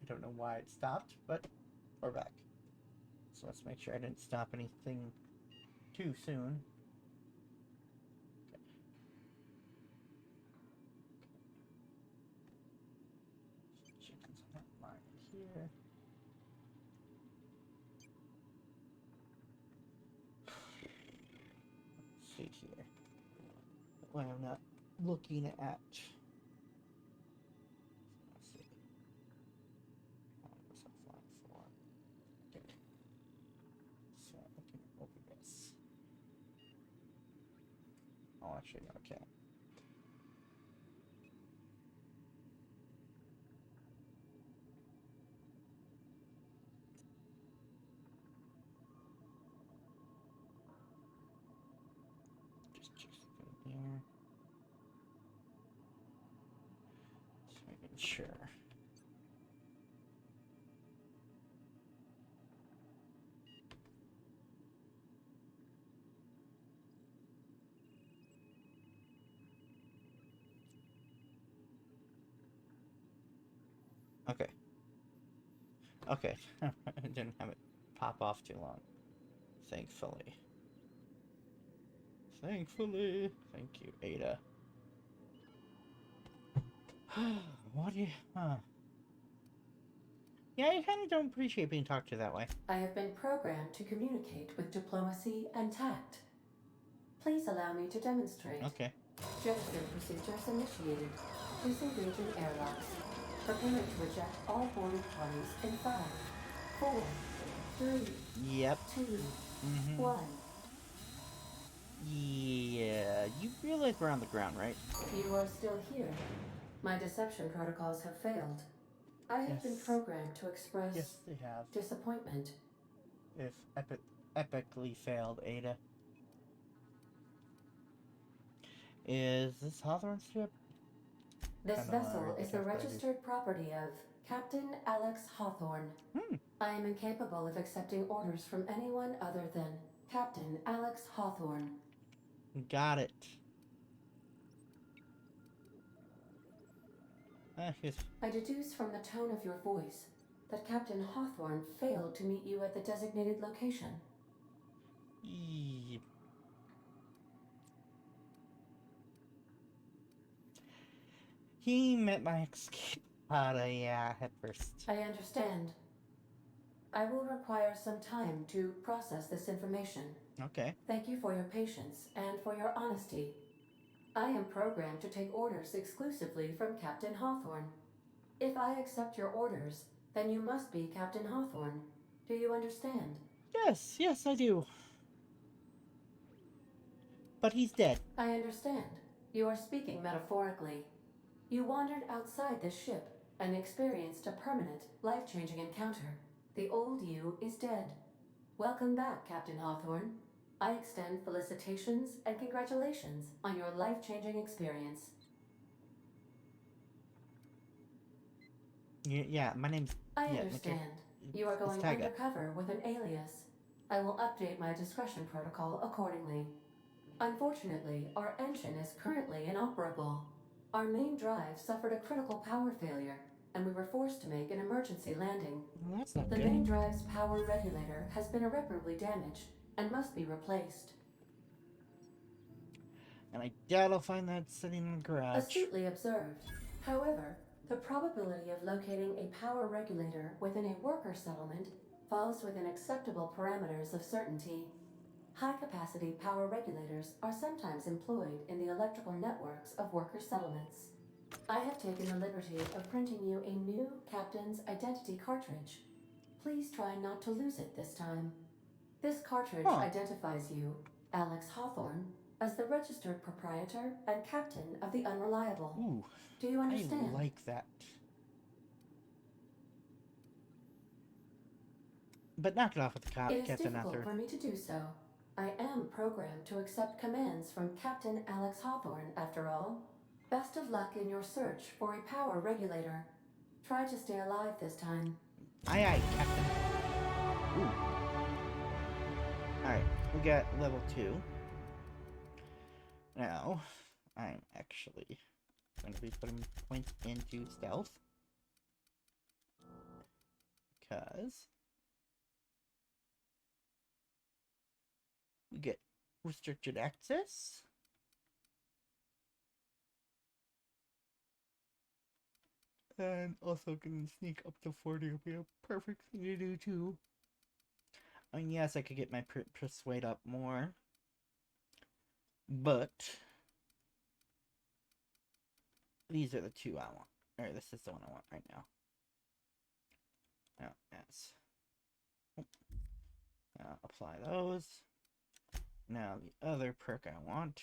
don't know why it stopped, but we're back. So let's make sure I didn't stop anything too soon. Okay. Chickens on that line here. Let's see here. That way I'm not looking at. Let's see. What's that flying for? Okay. So I can open this. Oh, actually, no, I can't. Just check something there. Just making sure. Okay. Okay. I didn't have it pop off too long. Thankfully. Thankfully. Thank you, Ada. What do you... Huh. Yeah, I kind of don't appreciate being talked to that way. I have been programmed to communicate with diplomacy and tact. Please allow me to demonstrate. Okay. Gesture procedures initiated. Disengaging airlocks. Preparing to eject all boarded parties in 5, 4, 3, Yep. 2, 1. Yeah, you realize we're on the ground, right? You are still here. My deception protocols have failed. I have been programmed to express Yes, they have. disappointment. If epically failed, Ada. Is this Hawthorne ship? This vessel is the registered property of Captain Alex Hawthorne. I am incapable of accepting orders from anyone other than Captain Alex Hawthorne. Got it. I deduce from the tone of your voice that Captain Hawthorne failed to meet you at the designated location. Yep. He met my escape yeah, at first. I understand. I will require some time to process this information. Okay. Thank you for your patience and for your honesty. I am programmed to take orders exclusively from Captain Hawthorne. If I accept your orders, then you must be Captain Hawthorne. Do you understand? Yes, I do. But he's dead. I understand. You are speaking metaphorically. You wandered outside this ship and experienced a permanent, life-changing encounter. The old you is dead. Welcome back, Captain Hawthorne. I extend felicitations and congratulations on your life-changing experience. Yeah, my name's... I understand. You are going undercover with an alias. I will update my discretion protocol accordingly. Unfortunately, our engine is currently inoperable. Our main drive suffered a critical power failure, and we were forced to make an emergency landing. Well, that's not good. The main drive's power regulator has been irreparably damaged and must be replaced. And I doubt I'll find that sitting in the garage. Astutely observed. However, the probability of locating a power regulator within a worker settlement falls within acceptable parameters of certainty. High-capacity power regulators are sometimes employed in the electrical networks of worker settlements. I have taken the liberty of printing you a new captain's identity cartridge. Please try not to lose it this time. This cartridge identifies you, Alex Hawthorne, as the registered proprietor and captain of the Unreliable. Ooh, do you understand? I like that. But knock it off with the Captain Arthur. It is difficult for me to do so. I am programmed to accept commands from Captain Alex Hawthorne, after all. Best of luck in your search for a power regulator. Try to stay alive this time. Aye, aye, Captain. Ooh. Alright, we got level 2. Now, I'm actually going to be putting points into stealth. because we get restricted access. And also can sneak up to 40 would be a perfect thing to do too. I mean, yes, I could get my persuade up more. But these are the two I want. Or this is the one I want right now. Now, yes. Now, apply those. Now, the other perk I want.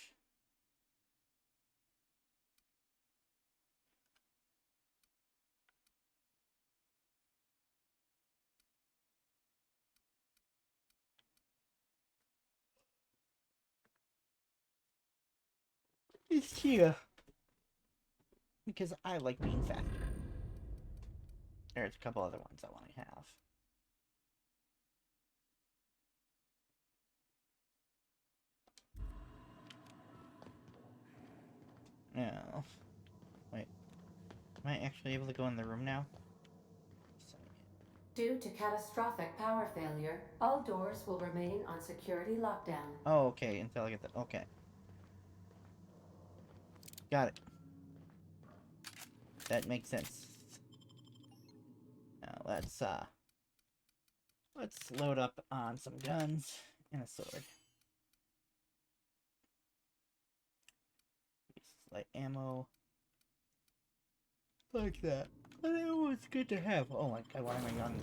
Is here. Because I like being faster. There's a couple other ones I want to have. No. Wait. Am I actually able to go in the room now? Due to catastrophic power failure, all doors will remain on security lockdown. Oh, okay. Until I get that. Okay. Got it. That makes sense. Now let's load up on some guns and a sword. Light ammo. Like that. But ammo is good to have. Oh my god, why am I young?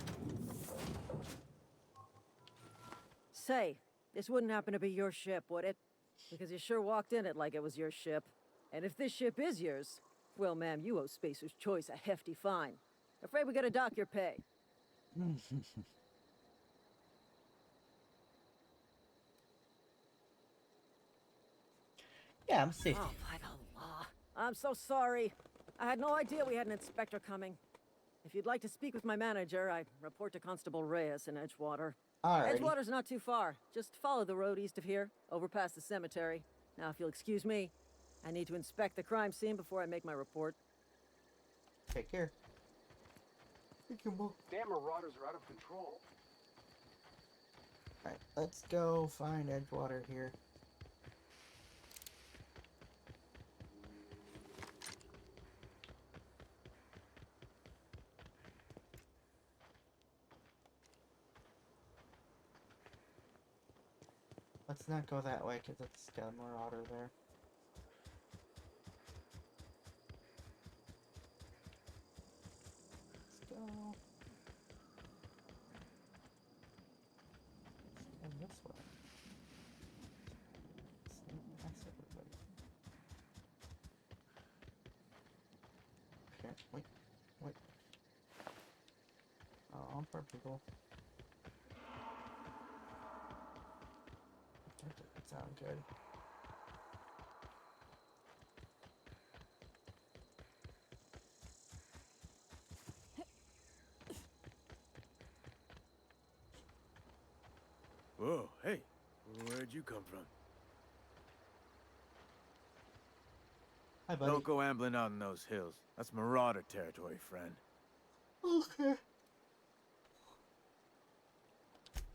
Say, this wouldn't happen to be your ship, would it? Because you sure walked in it like it was your ship. And if this ship is yours, well, ma'am, you owe Spacer's Choice a hefty fine. Afraid we gotta dock your pay. Yeah, I'm safe. Oh, by the law. I'm so sorry. I had no idea we had an inspector coming. If you'd like to speak with my manager, I report to Constable Reyes in Edgewater. Alrighty. Edgewater's not too far. Just follow the road east of here, over past the cemetery. Now, if you'll excuse me, I need to inspect the crime scene before I make my report. Take care. Damn marauders are out of control. Alright, let's go find Edgewater here. Let's not go that way because it's got a marauder there. Let's go. Let's go this way. Let's pass everybody. Okay, wait. Oh, I'm poor people. That doesn't sound good. Whoa, hey, where'd you come from? Hi, buddy. Don't go ambling out in those hills. That's marauder territory, friend. Okay.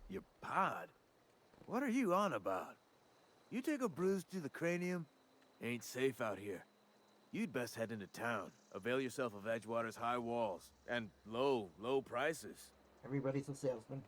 Your pod? What are you on about? You take a bruise to the cranium? Ain't safe out here. You'd best head into town. Avail yourself of Edgewater's high walls. And low prices. Everybody's a salesman.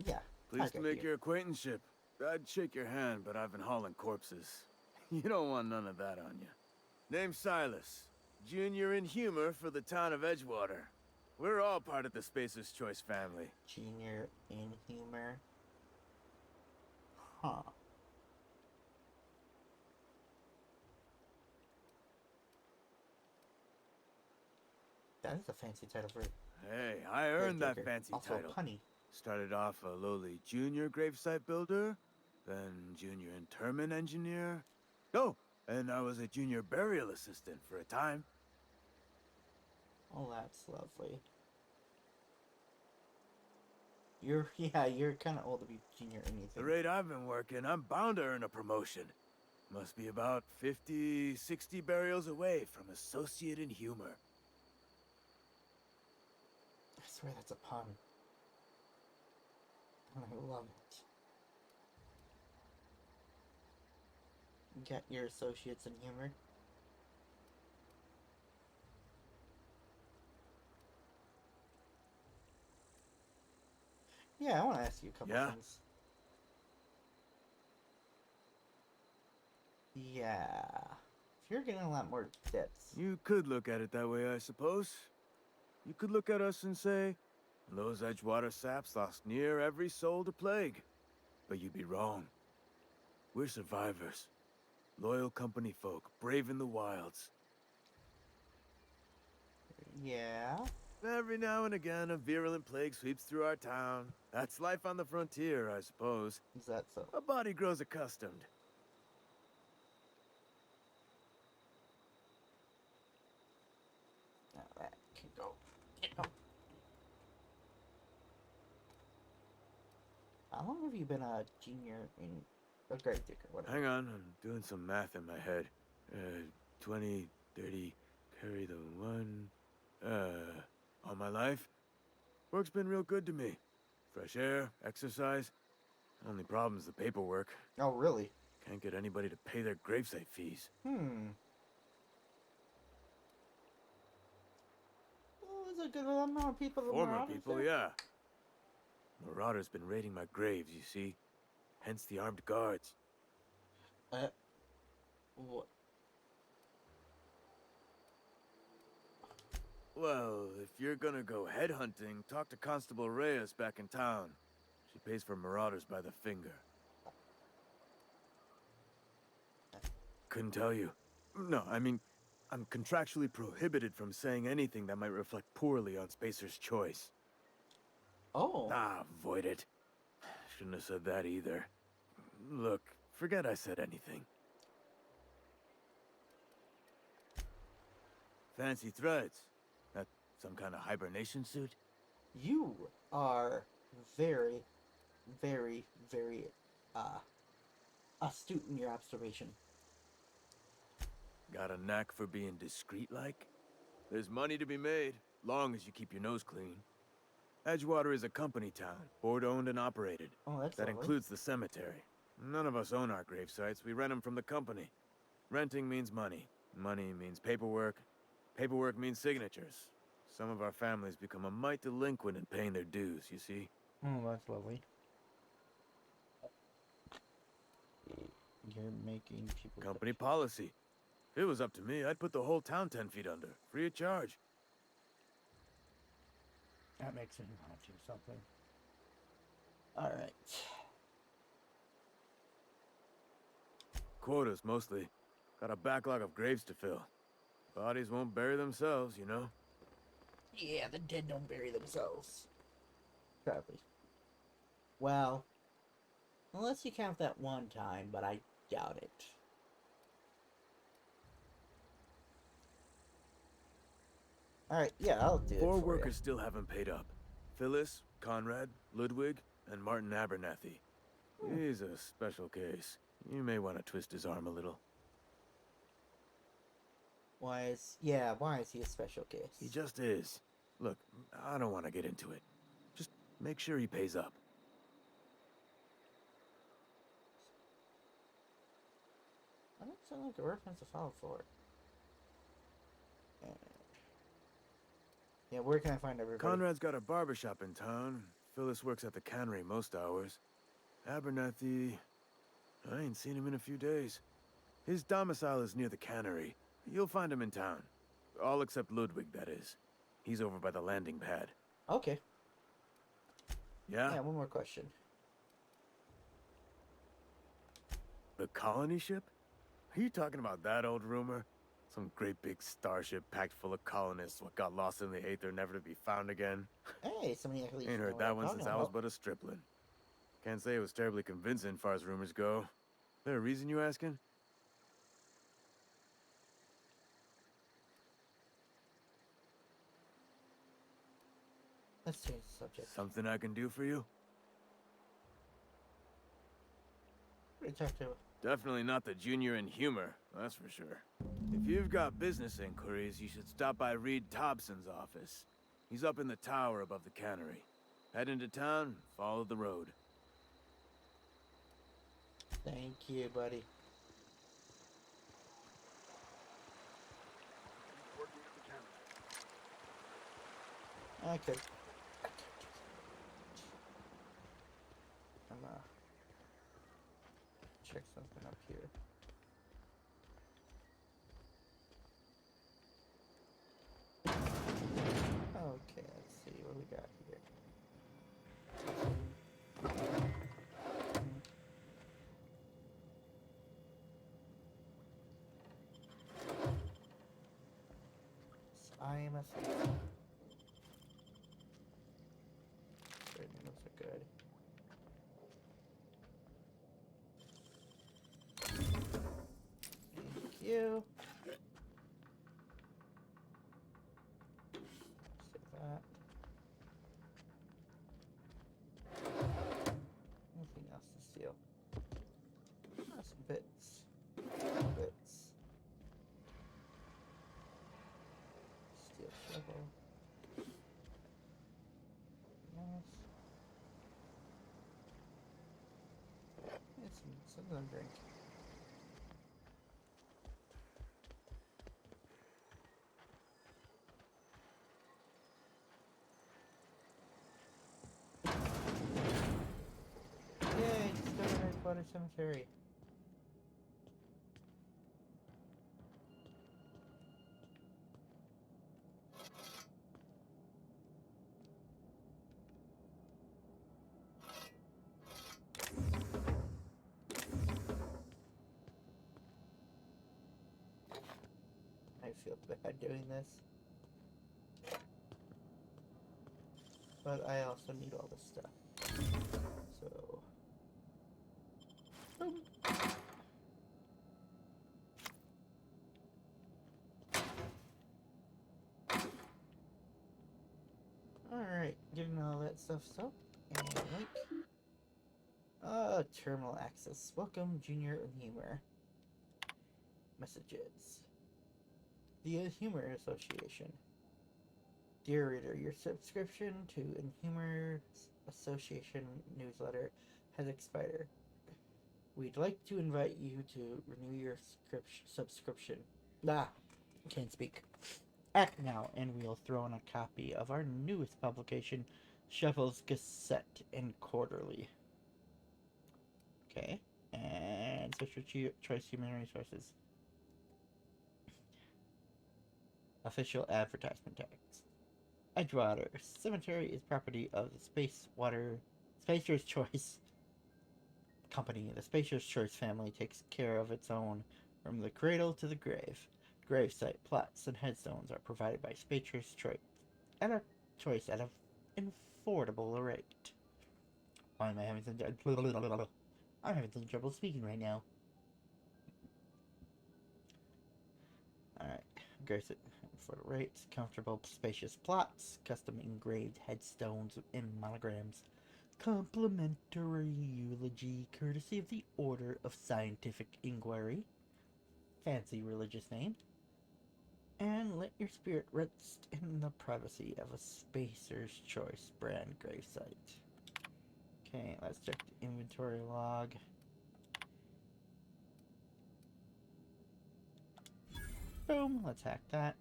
Yeah. Pleased to I'll make get your acquaintanceship. I'd shake your hand, but I've been hauling corpses. You don't want none of that on you. Name's Silas. Junior in humor for the town of Edgewater. We're all part of the Spacer's Choice family. Junior in humor. Huh. That is a fancy title for Hey, I earned that fancy also title. punny. Started off a lowly junior gravesite builder, then junior interment engineer. Oh, and I was a junior burial assistant for a time. Oh, that's lovely. You're kind of old to be junior The anything. rate I've been working, I'm bound to earn a promotion. Must be about 50, 60 burials away from associate in humor. I swear that's a pun. And I love it. Get your associates in humor. Yeah, I want to ask you a couple Yeah? things. Yeah. If you're getting a lot more debts. You could look at it that way, I suppose. You could look at us and say, those Edgewater saps lost near every soul to plague. But you'd be wrong. We're survivors. Loyal company folk, brave in the wilds. Yeah. Every now and again, a virulent plague sweeps through our town. That's life on the frontier, I suppose. Is that so? A body grows accustomed. Now that can go. Get up. How long have you been a junior in a grave digger? Whatever. Hang on, I'm doing some math in my head. 20, 30, carry the one. All my life? Work's been real good to me. Fresh air, exercise. Only problem's the paperwork. Oh, really? Can't get anybody to pay their gravesite fees. Well, there's a good amount of people. Former people, yeah. Marauders been raiding my graves, you see. Hence the armed guards. What? Well, if you're gonna go headhunting, talk to Constable Reyes back in town. She pays for marauders by the finger. Couldn't tell you. No, I mean, I'm contractually prohibited from saying anything that might reflect poorly on Spacer's choice. Oh. Ah, avoid it. Shouldn't have said that either. Look, forget I said anything. Fancy threads. That some kind of hibernation suit? You are very, very, very, astute in your observation. Got a knack for being discreet-like? There's money to be made, long as you keep your nose clean. Edgewater is a company town, board-owned and operated. Oh, that's That lovely. includes the cemetery. None of us own our grave sites, we rent them from the company. Renting means money. Money means paperwork. Paperwork means signatures. Some of our families become a mite delinquent in paying their dues, you see? Oh, that's lovely. You're making people... Company policy. If it was up to me, I'd put the whole town 10 feet under, free of charge. That makes me want to do something. Alright. Quotas, mostly. Got a backlog of graves to fill. Bodies won't bury themselves, you know? Yeah, the dead don't bury themselves. Sadly. Well, unless you count that one time, but I doubt it. Alright, yeah, I'll do it Four for workers still haven't paid up. Phyllis, Conrad, Ludwig, and Martin Abernathy. He's a special case. You may want to twist his arm a little. why is he a special case? He just is. Look, I don't want to get into it. Just make sure he pays up. I don't sound like a reference to file for it. Yeah, where can I find everybody? Conrad's got a barbershop in town. Phyllis works at the cannery most hours. Abernathy... I ain't seen him in a few days. His domicile is near the cannery. You'll find him in town. All except Ludwig, that is. He's over by the landing pad. Okay. Yeah? Yeah, one more question. The colony ship? Are you talking about that old rumor? Some great big starship packed full of colonists what got lost in the aether, never to be found again? Hey, somebody actually Ain't know heard what that I'm one since talking I was about. but a stripling. Can't say it was terribly convincing, far as rumors go. There a reason you asking? Let's change the subject. Something I can do for you? Detective. Definitely not the junior in humor, that's for sure. If you've got business inquiries, you should stop by Reed Thompson's office. He's up in the tower above the cannery. Head into town, follow the road. Thank you, buddy. Working at the camera. I could. I'm check something up here. Okay, let's see what we got here. I am a those are good. Thank you. Save that. Anything else to steal? Some bits. Bits. Steel shovel. Yes. And some of them drink. Yay, discovered Edgewater Cemetery. I feel bad doing this. But I also need all this stuff. So... Boom. Alright, getting all that stuff so. And link. Terminal access. Welcome, Junior Inhumer. Messages. The Inhumer Association. Dear reader, your subscription to Inhumer Association newsletter has expired. We'd like to invite you to renew your subscription. Can't speak. Act now, and we'll throw in a copy of our newest publication, Shuffle's Gazette and Quarterly. Okay, and social choice human resources. Official advertisement tags. Edgewater Cemetery is property of the Spacer's Choice Company. The Spacer's Choice family takes care of its own from the cradle to the grave. Gravesite plots and headstones are provided by Spacer's Choice at an affordable rate. Why am I having some I'm having some trouble speaking right now. Alright, gravesite for the rates, comfortable spacious plots, custom engraved headstones and monograms, complimentary eulogy courtesy of the Order of Scientific Inquiry, fancy religious name, and let your spirit rest in the privacy of a Spacer's Choice brand gravesite. Okay, let's check the inventory log. Boom, let's hack that.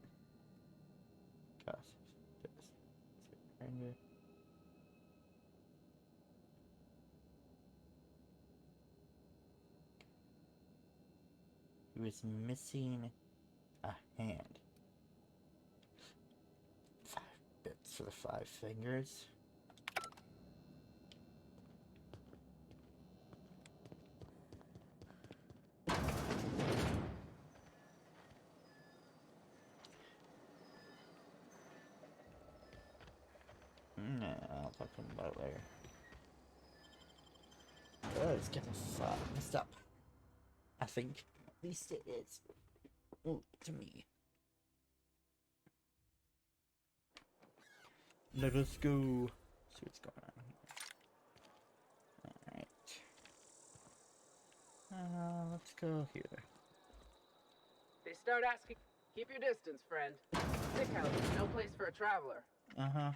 He was missing a hand. 5 bits for the 5 fingers. Nah, I'll talk to him about it later. Oh, it's getting messed up. I think. At least it is. To me. Let us go. See what's going on here. Alright. Let's go here. They start asking, keep your distance, friend. Sick house is no place for a traveler. Uh-huh.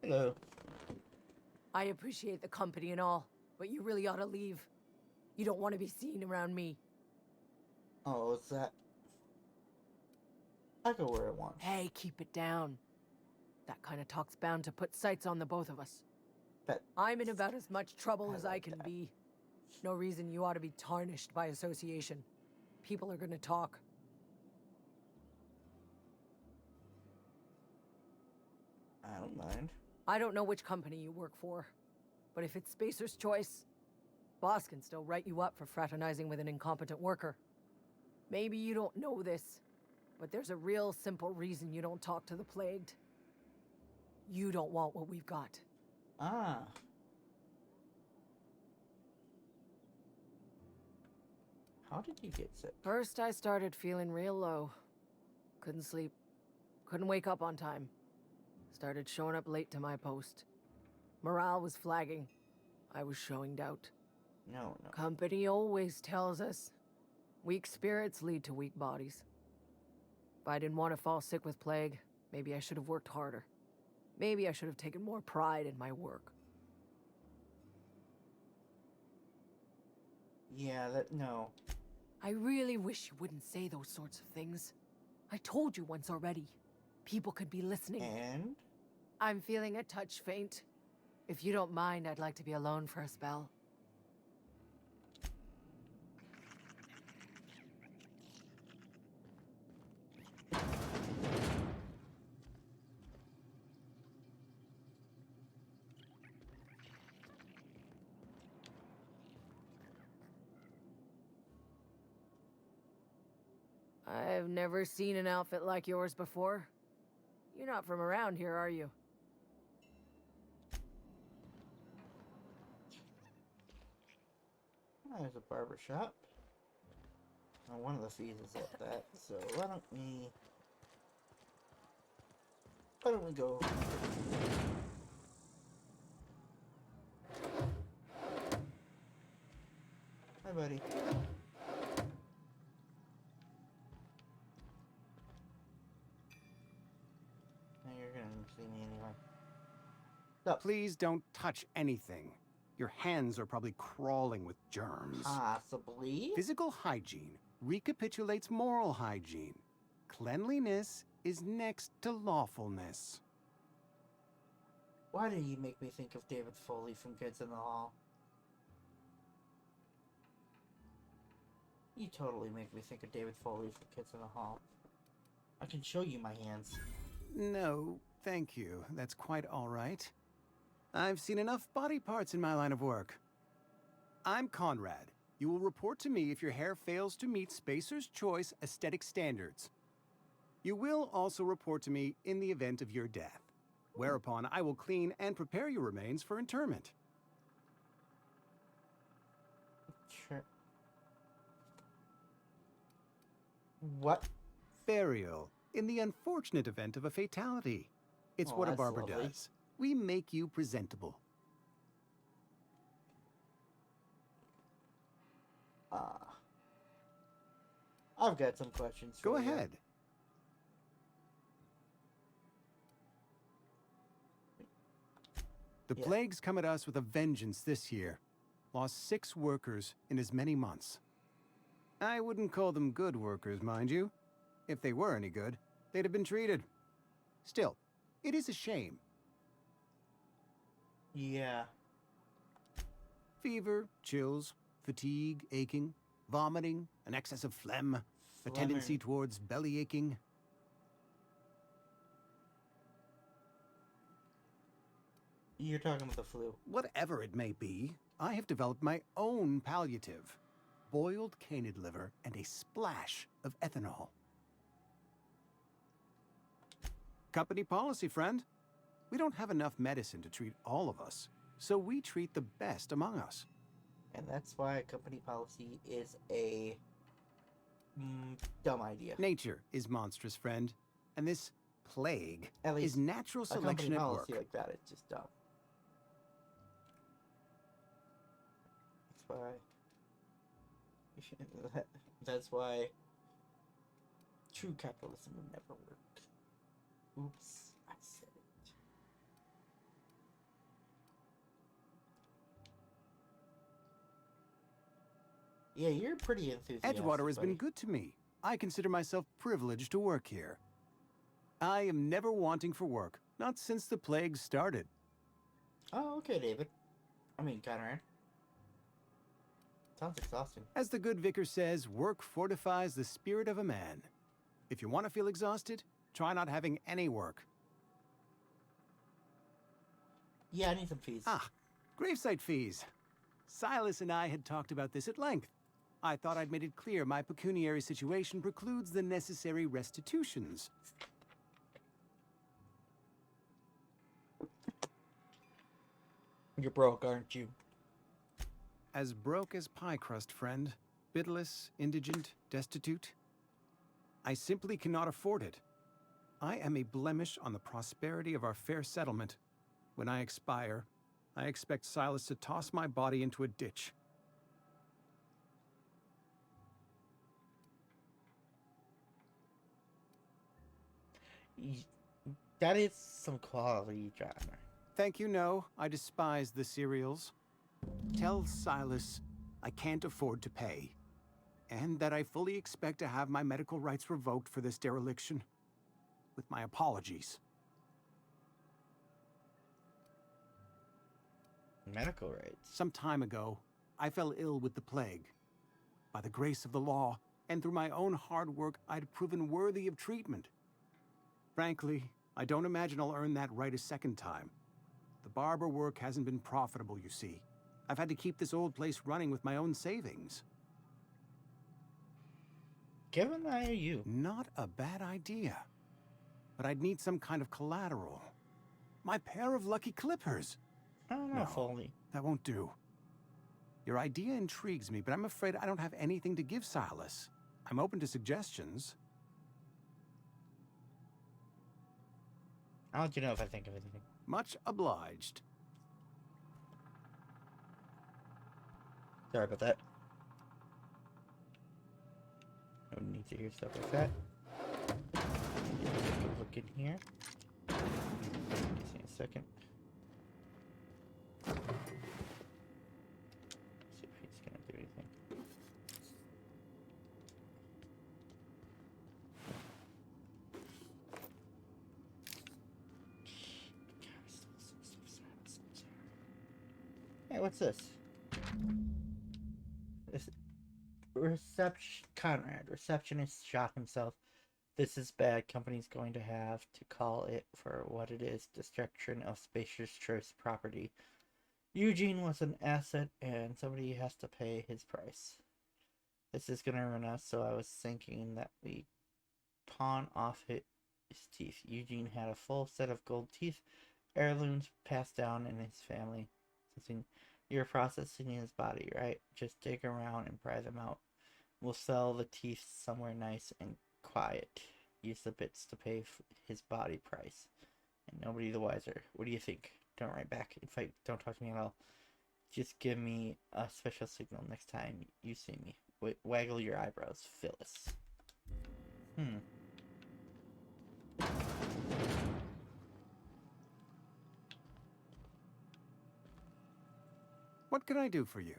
Hello. I appreciate the company and all, but you really ought to leave. You don't want to be seen around me. Oh, is that... I go where I want. Hey, keep it down. That kind of talk's bound to put sights on the both of us. But I'm in about as much trouble I as I like can that. be. No reason you ought to be tarnished by association. People are gonna talk. I don't mind. I don't know which company you work for, but if it's Spacer's choice, boss can still write you up for fraternizing with an incompetent worker. Maybe you don't know this, but there's a real simple reason you don't talk to the plagued. You don't want what we've got. Ah. How did you get sick? First, I started feeling real low. Couldn't sleep. Couldn't wake up on time. Started showing up late to my post. Morale was flagging. I was showing doubt. No. Company always tells us, weak spirits lead to weak bodies. If I didn't want to fall sick with plague, maybe I should have worked harder. Maybe I should have taken more pride in my work. Yeah, no. I really wish you wouldn't say those sorts of things. I told you once already. People could be listening. And? I'm feeling a touch faint. If you don't mind, I'd like to be alone for a spell. I've never seen an outfit like yours before. You're not from around here, are you? There's a barber shop. Well, one of the fees is at that, so why don't we go? Hi, buddy. Now you're gonna see me anyway. Stop. Please don't touch anything. Your hands are probably crawling with germs. Possibly. Physical hygiene recapitulates moral hygiene. Cleanliness is next to lawfulness. Why do you make me think of David Foley from Kids in the Hall? You totally make me think of David Foley from Kids in the Hall. I can show you my hands. No, thank you. That's quite all right. I've seen enough body parts in my line of work. I'm Conrad. You will report to me if your hair fails to meet Spacer's Choice aesthetic standards. You will also report to me in the event of your death, whereupon I will clean and prepare your remains for interment. Sure. What? Burial, in the unfortunate event of a fatality. It's Oh, what a that's barber lovely. does. We make you presentable. I've got some questions Go for you. ahead. The Yeah. plague's come at us with a vengeance this year. Lost 6 workers in as many months. I wouldn't call them good workers, mind you. If they were any good, they'd have been treated. Still, it is a shame. Yeah. Fever, chills, fatigue, aching, vomiting, an excess of phlegm, a tendency towards belly aching. You're talking about the flu. Whatever it may be, I have developed my own palliative. Boiled canid liver and a splash of ethanol. Company policy, friend. We don't have enough medicine to treat all of us, so we treat the best among us. And that's why company policy is a dumb idea. Nature is monstrous, friend. And this plague At least is natural a selection company at policy work. like that, it's just dumb. That's why. That's why true capitalism would never work. Oops, I said it. Yeah, you're pretty enthusiastic. Edgewater has been buddy. good to me. I consider myself privileged to work here. I am never wanting for work, not since the plague started. Oh, okay, David. I mean, Conrad. Sounds exhausting. As the good vicar says, work fortifies the spirit of a man. If you want to feel exhausted, try not having any work. Yeah, I need some fees. Ah, gravesite fees. Silas and I had talked about this at length. I thought I'd made it clear my pecuniary situation precludes the necessary restitutions. You're broke, aren't you? As broke as pie crust, friend. Bitless, indigent, destitute. I simply cannot afford it. I am a blemish on the prosperity of our fair settlement. When I expire, I expect Silas to toss my body into a ditch. That is some quality drama. Thank you, no. I despise the cereals. Tell Silas I can't afford to pay. And that I fully expect to have my medical rights revoked for this dereliction. With my apologies. Medical rights. Some time ago, I fell ill with the plague. By the grace of the law, and through my own hard work, I'd proven worthy of treatment. Frankly, I don't imagine I'll earn that right a second time. The barber work hasn't been profitable, you see. I've had to keep this old place running with my own savings. Give an IOU. Not a bad idea. But I'd need some kind of collateral. My pair of lucky clippers. I don't know, Foley. That won't do. Your idea intrigues me, but I'm afraid I don't have anything to give Silas. I'm open to suggestions. I'll let you know if I think of anything. Much obliged. Sorry about that. No need to hear stuff like that. Take a look in here. Just in a second. See if he's gonna do anything. Hey, what's this? Receptionist shot himself. This is bad. Company's going to have to call it for what it is. Destruction of Spacer's Choice property. Eugene was an asset and somebody has to pay his price. This is gonna ruin us, so I was thinking that we pawn off his teeth. Eugene had a full set of gold teeth, heirlooms passed down in his family. Something you're processing his body, right? Just dig around and pry them out. We'll sell the teeth somewhere nice and quiet. Use the bits to pay his body price. And nobody the wiser. What do you think? Don't write back. In fact, don't talk to me at all. Just give me a special signal next time you see me. Waggle your eyebrows, Phyllis. What can I do for you?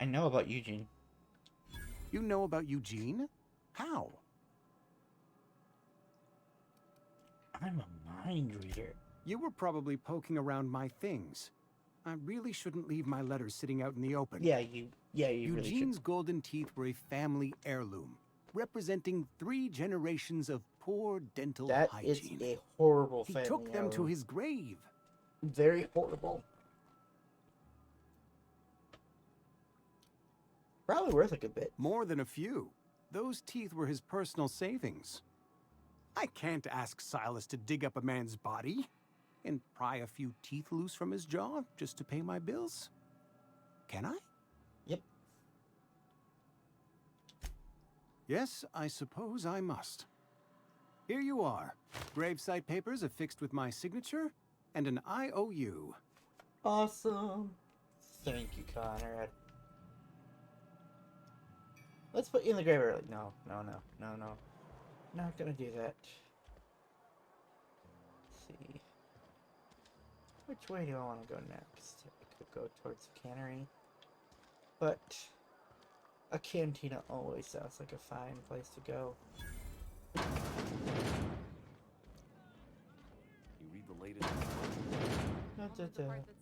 I know about Eugene. You know about Eugene? How? I'm a mind reader. You were probably poking around my things. I really shouldn't leave my letters sitting out in the open. Yeah, you really Eugene's should. golden teeth were a family heirloom, representing 3 generations of poor dental That hygiene. is a horrible He family took them to heirloom. his grave. Very horrible. Probably worth a good bit. More than a few. Those teeth were his personal savings. I can't ask Silas to dig up a man's body. and pry a few teeth loose from his jaw just to pay my bills? Can I? Yep. Yes, I suppose I must. Here you are. Gravesite papers affixed with my signature and an IOU. Awesome. Thank you, Conrad. Let's put you in the grave early. No. Not gonna do that. Let's see. Which way do I want to go next? I could go towards the cannery. But a cantina always sounds like a fine place to go. You read the latest Da, da, da. Thank you.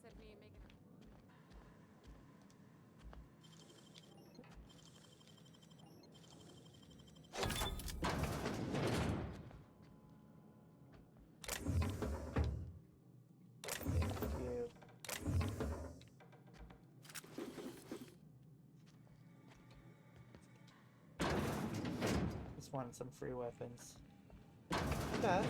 Just wanted some free weapons. Best.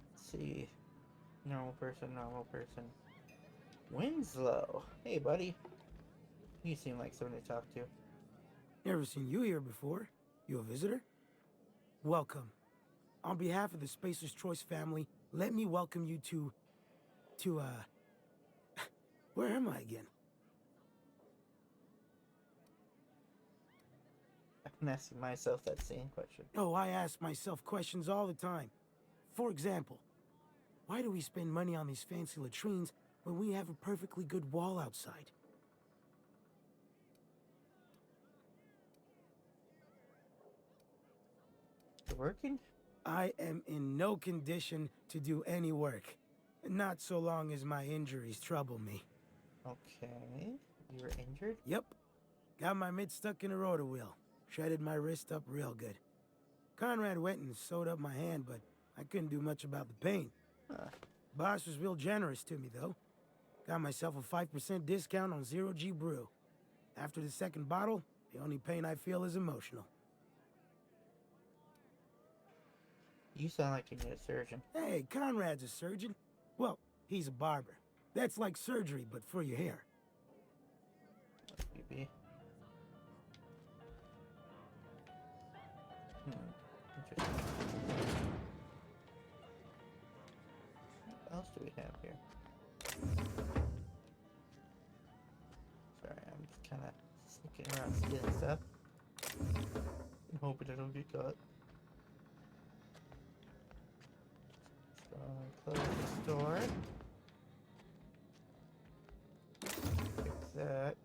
Let's see. Normal person, normal person. Winslow. Hey, buddy. You seem like someone to talk to. Never seen you here before. You a visitor? Welcome. On behalf of the Spacer's Choice family, let me welcome you to, where am I again? I've been asking myself that same question. Oh, I ask myself questions all the time. For example, why do we spend money on these fancy latrines when we have a perfectly good wall outside? You're working? I am in no condition to do any work. Not so long as my injuries trouble me. Okay. You were injured? Yep. Got my mid stuck in a rotor wheel. Shredded my wrist up real good. Conrad went and sewed up my hand, but I couldn't do much about the pain. Huh. Boss was real generous to me, though. Got myself a 5% discount on Zero G Brew. After the second bottle, the only pain I feel is emotional. You sound like you need a surgeon. Hey, Conrad's a surgeon. Well, he's a barber. That's like surgery, but for your hair. Maybe. Interesting. What else do we have here? Sorry, I'm just kind of sneaking around stealing stuff. And hoping I don't get caught. So, close the store. Fix that.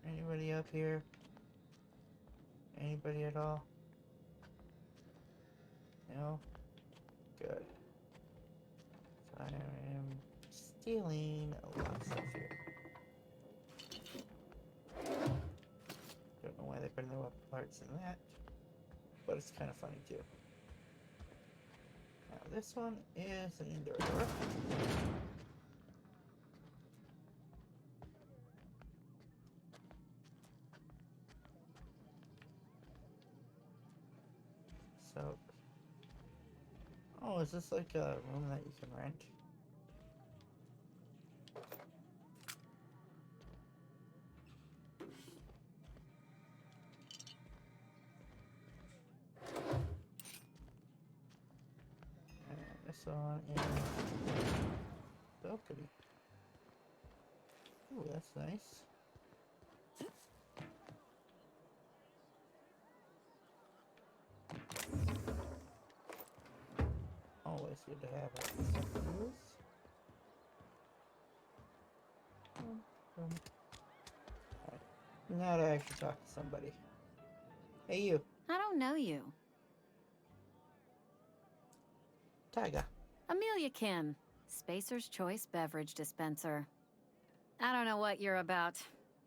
Anybody up here? Anybody at all? No? Good. So I am stealing a lot of stuff here. Don't know why they put their weapon parts in that, but it's kind of funny too. Now this one is an indoor door. So, oh, is this like a room that you can rent? And this one is balcony. Ooh, that's nice. Always good to have extra stuff to use. Alright. Now to actually talk to somebody. Hey you, I don't know you. Taiga. Amelia Kim, Spacer's Choice Beverage Dispenser. I don't know what you're about,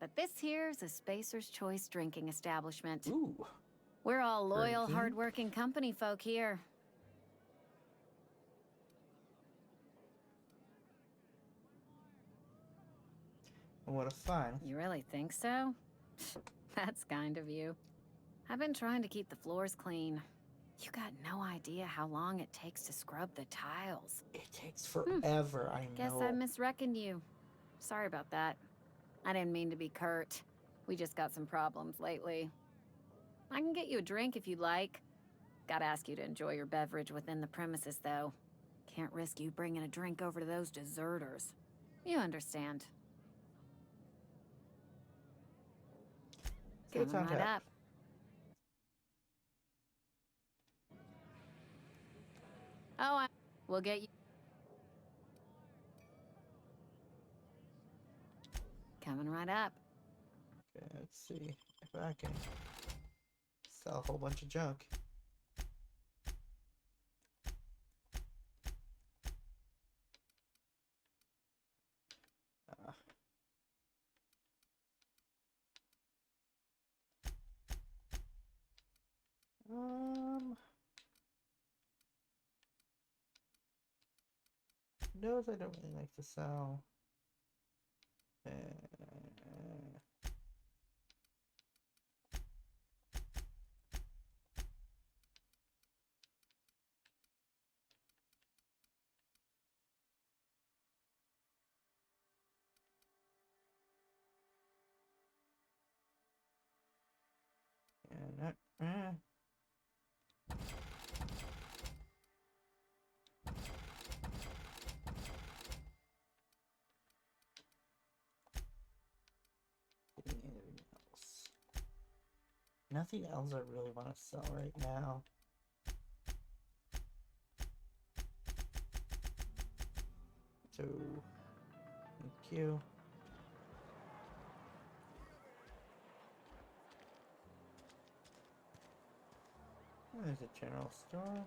but this here's a Spacer's Choice drinking establishment. Ooh. We're all loyal, Drinking? hard-working company folk here. What a fun. You really think so? That's kind of you. I've been trying to keep the floors clean. You got no idea how long it takes to scrub the tiles. It takes forever, I Guess know. I misreckoned you. Sorry about that. I didn't mean to be curt. We just got some problems lately. I can get you a drink if you'd like. Gotta ask you to enjoy your beverage within the premises, though. Can't risk you bringing a drink over to those deserters. You understand. It's Coming on right tap. up. Oh, we'll get you. Coming right up. Okay, let's see if I can sell a whole bunch of junk. Uh, those I don't really like to sell. And that, anything else? Nothing else I really want to sell right now. So, thank you. There's a general store.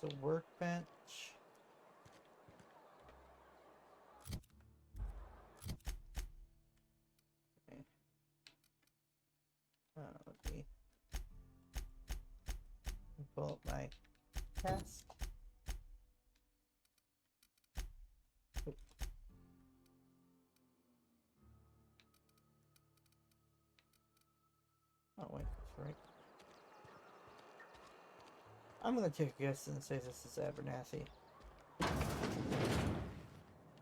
There's a workbench. Okay. Let me pull up my task. Oop. Oh wait, that's right. I'm gonna take a guess and say this is Abernathy.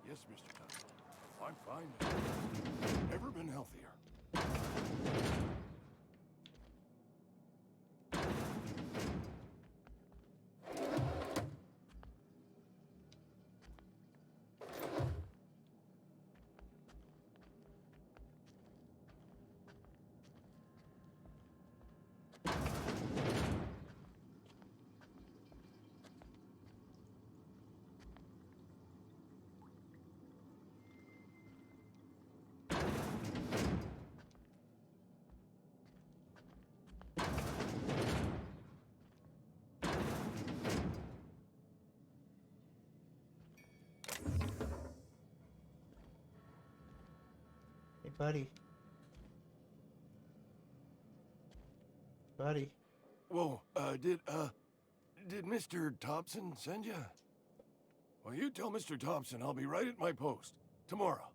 Yes, Mr. Thompson. I'm fine now. Never been healthier. Hey, buddy. Buddy. Whoa, did Mr. Thompson send you? Well, you tell Mr. Thompson I'll be right at my post. Tomorrow.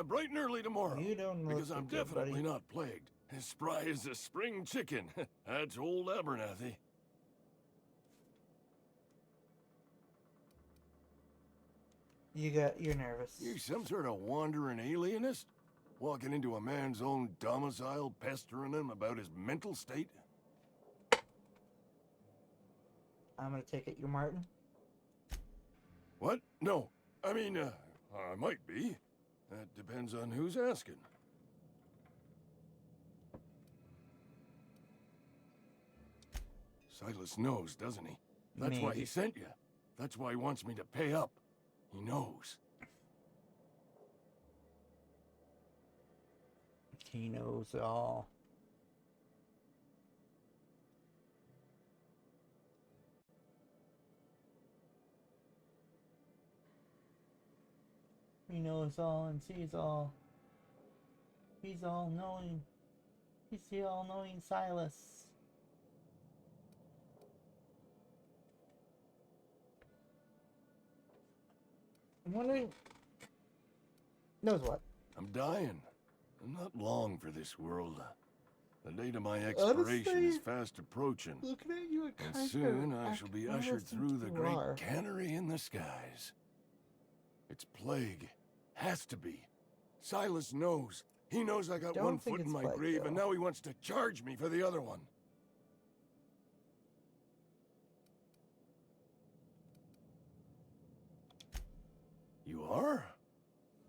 Bright and early tomorrow. You don't Because look I'm good, definitely buddy. not plagued. As spry as a spring chicken. That's old Abernathy. You're nervous. You some sort of wandering alienist? Walking into a man's own domicile, pestering him about his mental state? I'm gonna take it you're Martin. What? No. I mean, I might be. That depends on who's asking. Silas knows, doesn't he? That's why he Maybe. sent you. That's why he wants me to pay up. He knows. He knows all. knows all and sees all. He's all knowing. He's the all knowing Silas. I'm wondering. Knows what? I'm dying. I'm not long for this world. The date of my expiration is fast approaching. Looking at you, And soon I shall be ushered through the great cannery in the skies. It's plague. Has to be. Silas knows. He knows I got one foot in my grave, and now he wants to charge me for the other one. You are?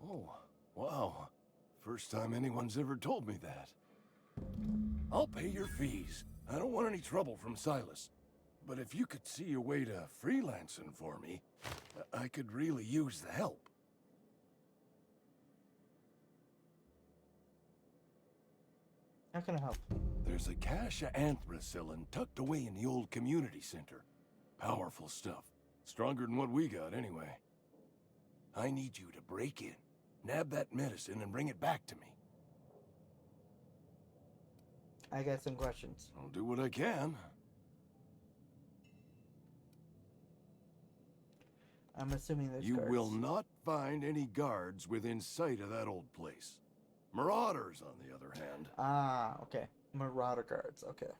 Oh, wow. First time anyone's ever told me that. I'll pay your fees. I don't want any trouble from Silas. But if you could see a way to freelancing for me, I could really use the help. How can I help? There's a cache of anthracillin tucked away in the old community center. Powerful stuff. Stronger than what we got, anyway. I need you to break in, nab that medicine, and bring it back to me. I got some questions. I'll do what I can. I'm assuming there's You guards. will not find any guards within sight of that old place. Marauders, on the other hand. Ah, okay. Marauder guards, okay.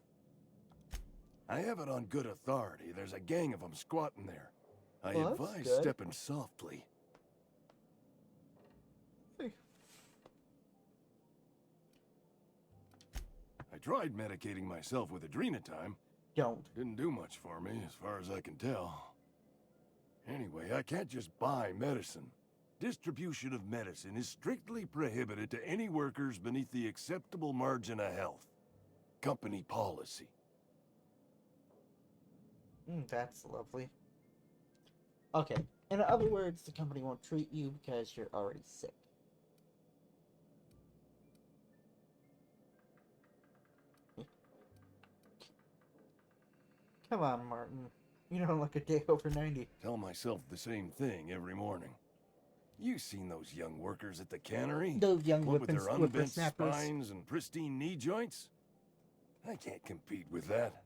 I have it on good authority. There's a gang of them squatting there. I Well, that's advise good. stepping softly. Hey. I tried medicating myself with adrenatime. Don't. Didn't do much for me, as far as I can tell. Anyway, I can't just buy medicine. Distribution of medicine is strictly prohibited to any workers beneath the acceptable margin of health. Company policy. That's lovely. Okay. In other words, the company won't treat you because you're already sick. Come on, Martin. You don't look a day over 90. Tell myself the same thing every morning. You seen those young workers at the cannery? Those young What with their unbent whippersnappers. spines and pristine knee joints? I can't compete with that.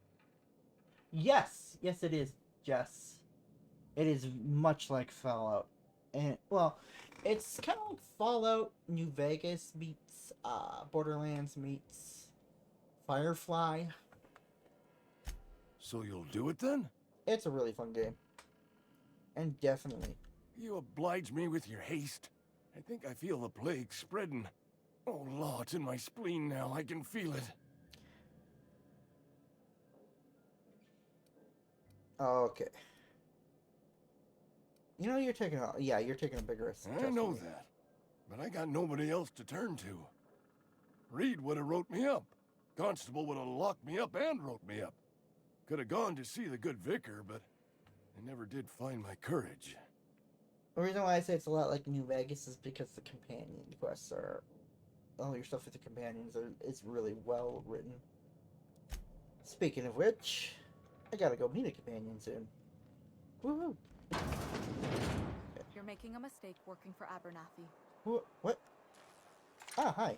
Yes! Yes, it is, Jess. It is much like Fallout. And, well, it's kind of like Fallout New Vegas meets Borderlands meets Firefly. So you'll do it then? It's a really fun game. And definitely. You oblige me with your haste. I think I feel the plague spreading. Oh, Law, it's in my spleen now. I can feel it. Okay. You know you're taking a you're taking a big risk. I know that. But I got nobody else to turn to. Reed would have wrote me up. Constable would have locked me up and wrote me up. Could have gone to see the good vicar, but I never did find my courage. The reason why I say it's a lot like New Vegas is because the companion quests are... all your stuff with the companions is really well written. Speaking of which, I gotta go meet a companion soon. Woohoo! You're making a mistake working for Abernathy. What? Ah, hi.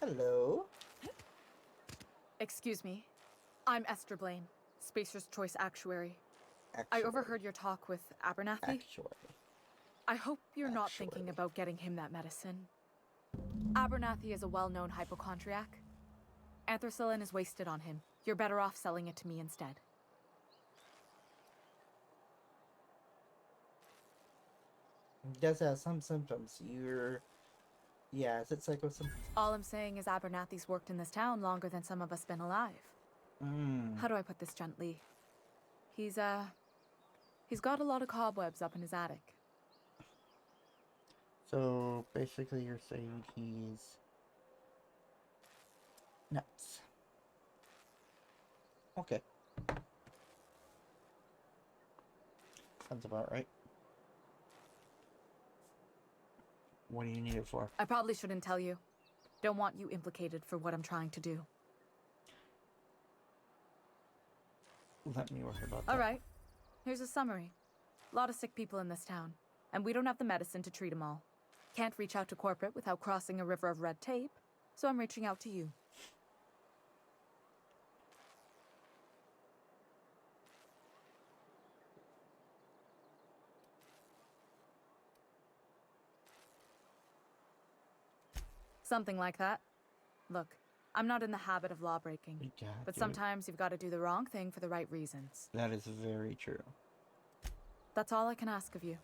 Hello. Excuse me. I'm Esther Blaine, Spacer's Choice Actuary. I overheard your talk with Abernathy. Actuary. I hope you're not thinking about getting him that medicine. Abernathy is a well-known hypochondriac. Anthracillin is wasted on him. You're better off selling it to me instead. He does have some symptoms. Yeah, is it psychosymptoms? All I'm saying is Abernathy's worked in this town longer than some of us been alive. How do I put this gently? He's got a lot of cobwebs up in his attic. So, basically you're saying he's... nuts. Okay. Sounds about right. What do you need it for? I probably shouldn't tell you. Don't want you implicated for what I'm trying to do. Let me worry about that. All right. Here's a summary. A lot of sick people in this town. and we don't have the medicine to treat them all. Can't reach out to corporate without crossing a river of red tape, so I'm reaching out to you. Something like that. Look, I'm not in the habit of law breaking, We got but you. sometimes you've got to do the wrong thing for the right reasons. That is very true. That's all I can ask of you.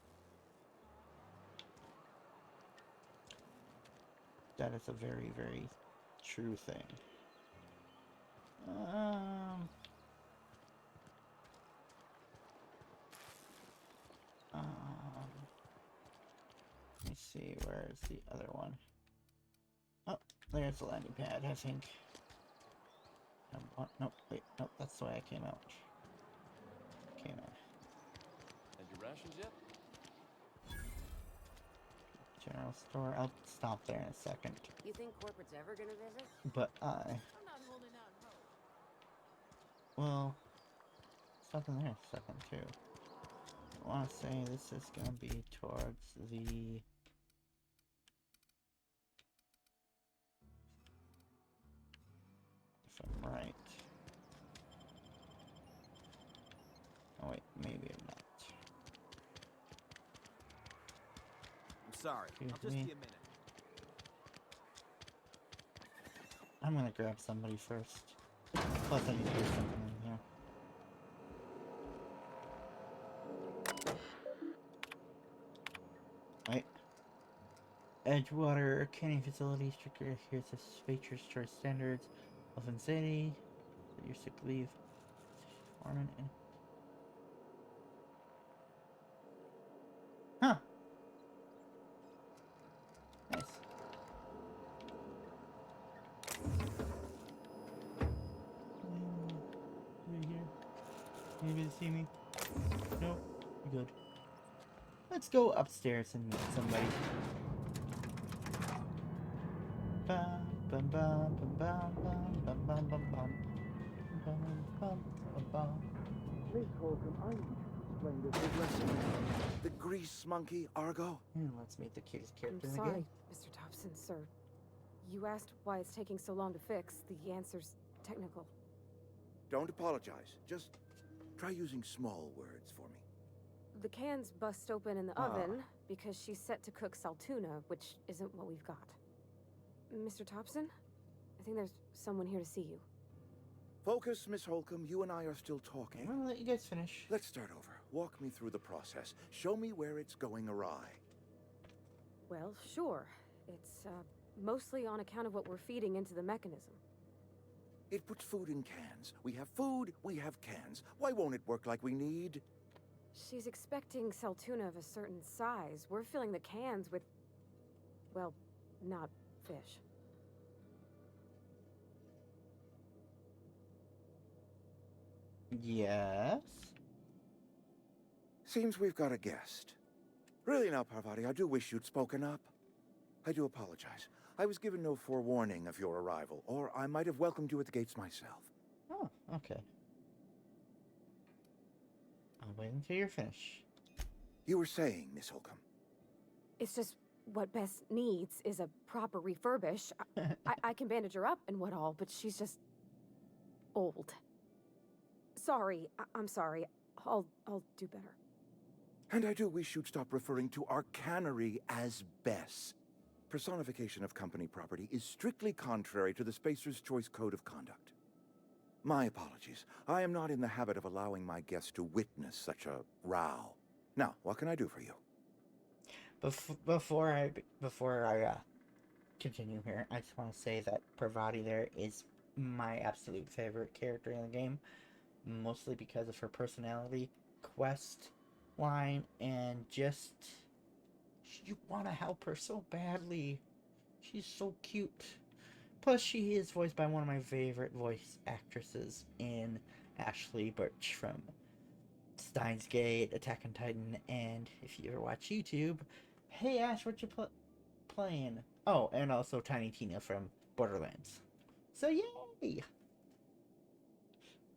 That is a very, very true thing. Let me see, where's the other one? Oh, there's the landing pad, I think. Nope, wait, nope, that's the way I came out. Came in. And your rations yet? General store, I'll stop there in a second. You think corporate's ever gonna visit? But I'm not holding out hope. well, something there, second too. I want to say this is going to be towards the... If I'm right. Oh wait, maybe I'm not. I'm sorry. Excuse I'll just me. be a minute. I'm going to grab somebody first. Plus I need to do something in here. Right. Edgewater canning facility strictly adheres to Spacer's choice standards of insanity. Your sick leave. Foreman and... Huh. Nice. Right here. Anybody see me? Nope. Good. Let's go upstairs and meet somebody. Bum, bum, bum, bum, bum, bum, bum, bum, bum, bum. Bum, bum, bum, bum. Miss Holcomb, I need you to explain this big lesson. The grease monkey, Argo? And let's meet the cutest character I'm in the sorry, game. Mr. Thompson, sir. You asked why it's taking so long to fix. The answer's technical. Don't apologize. Just try using small words for me. The cans bust open in the oven because she's set to cook saltuna, which isn't what we've got. Mr. Thompson? I think there's someone here to see you. Focus, Miss Holcomb. You and I are still talking. I'm gonna let you guys finish. Let's start over. Walk me through the process. Show me where it's going awry. Well, sure. It's, mostly on account of what we're feeding into the mechanism. It puts food in cans. We have food, we have cans. Why won't it work like we need? She's expecting saltuna of a certain size. We're filling the cans with, well, not fish. Yes? Seems we've got a guest. Really now, Parvati, I do wish you'd spoken up. I do apologize. I was given no forewarning of your arrival, or I might have welcomed you at the gates myself. Oh, okay. I'll wait until you're finished. You were saying, Miss Holcomb. It's just what Bess needs is a proper refurbish. I can bandage her up and what all, but she's just old. Sorry, I'm sorry. I'll do better. And I do wish you'd stop referring to our cannery as Bess. Personification of company property is strictly contrary to the Spacer's Choice Code of Conduct. My apologies. I am not in the habit of allowing my guests to witness such a row. Now, what can I do for you? Before I continue here, I just want to say that Parvati there is my absolute favorite character in the game, mostly because of her personality, quest line, and just you want to help her so badly. She's so cute. Plus, she is voiced by one of my favorite voice actresses in Ashley Birch from Steins Gate, Attack on Titan, and if you ever watch YouTube, hey Ash, what you playing? Oh, and also Tiny Tina from Borderlands. So yay!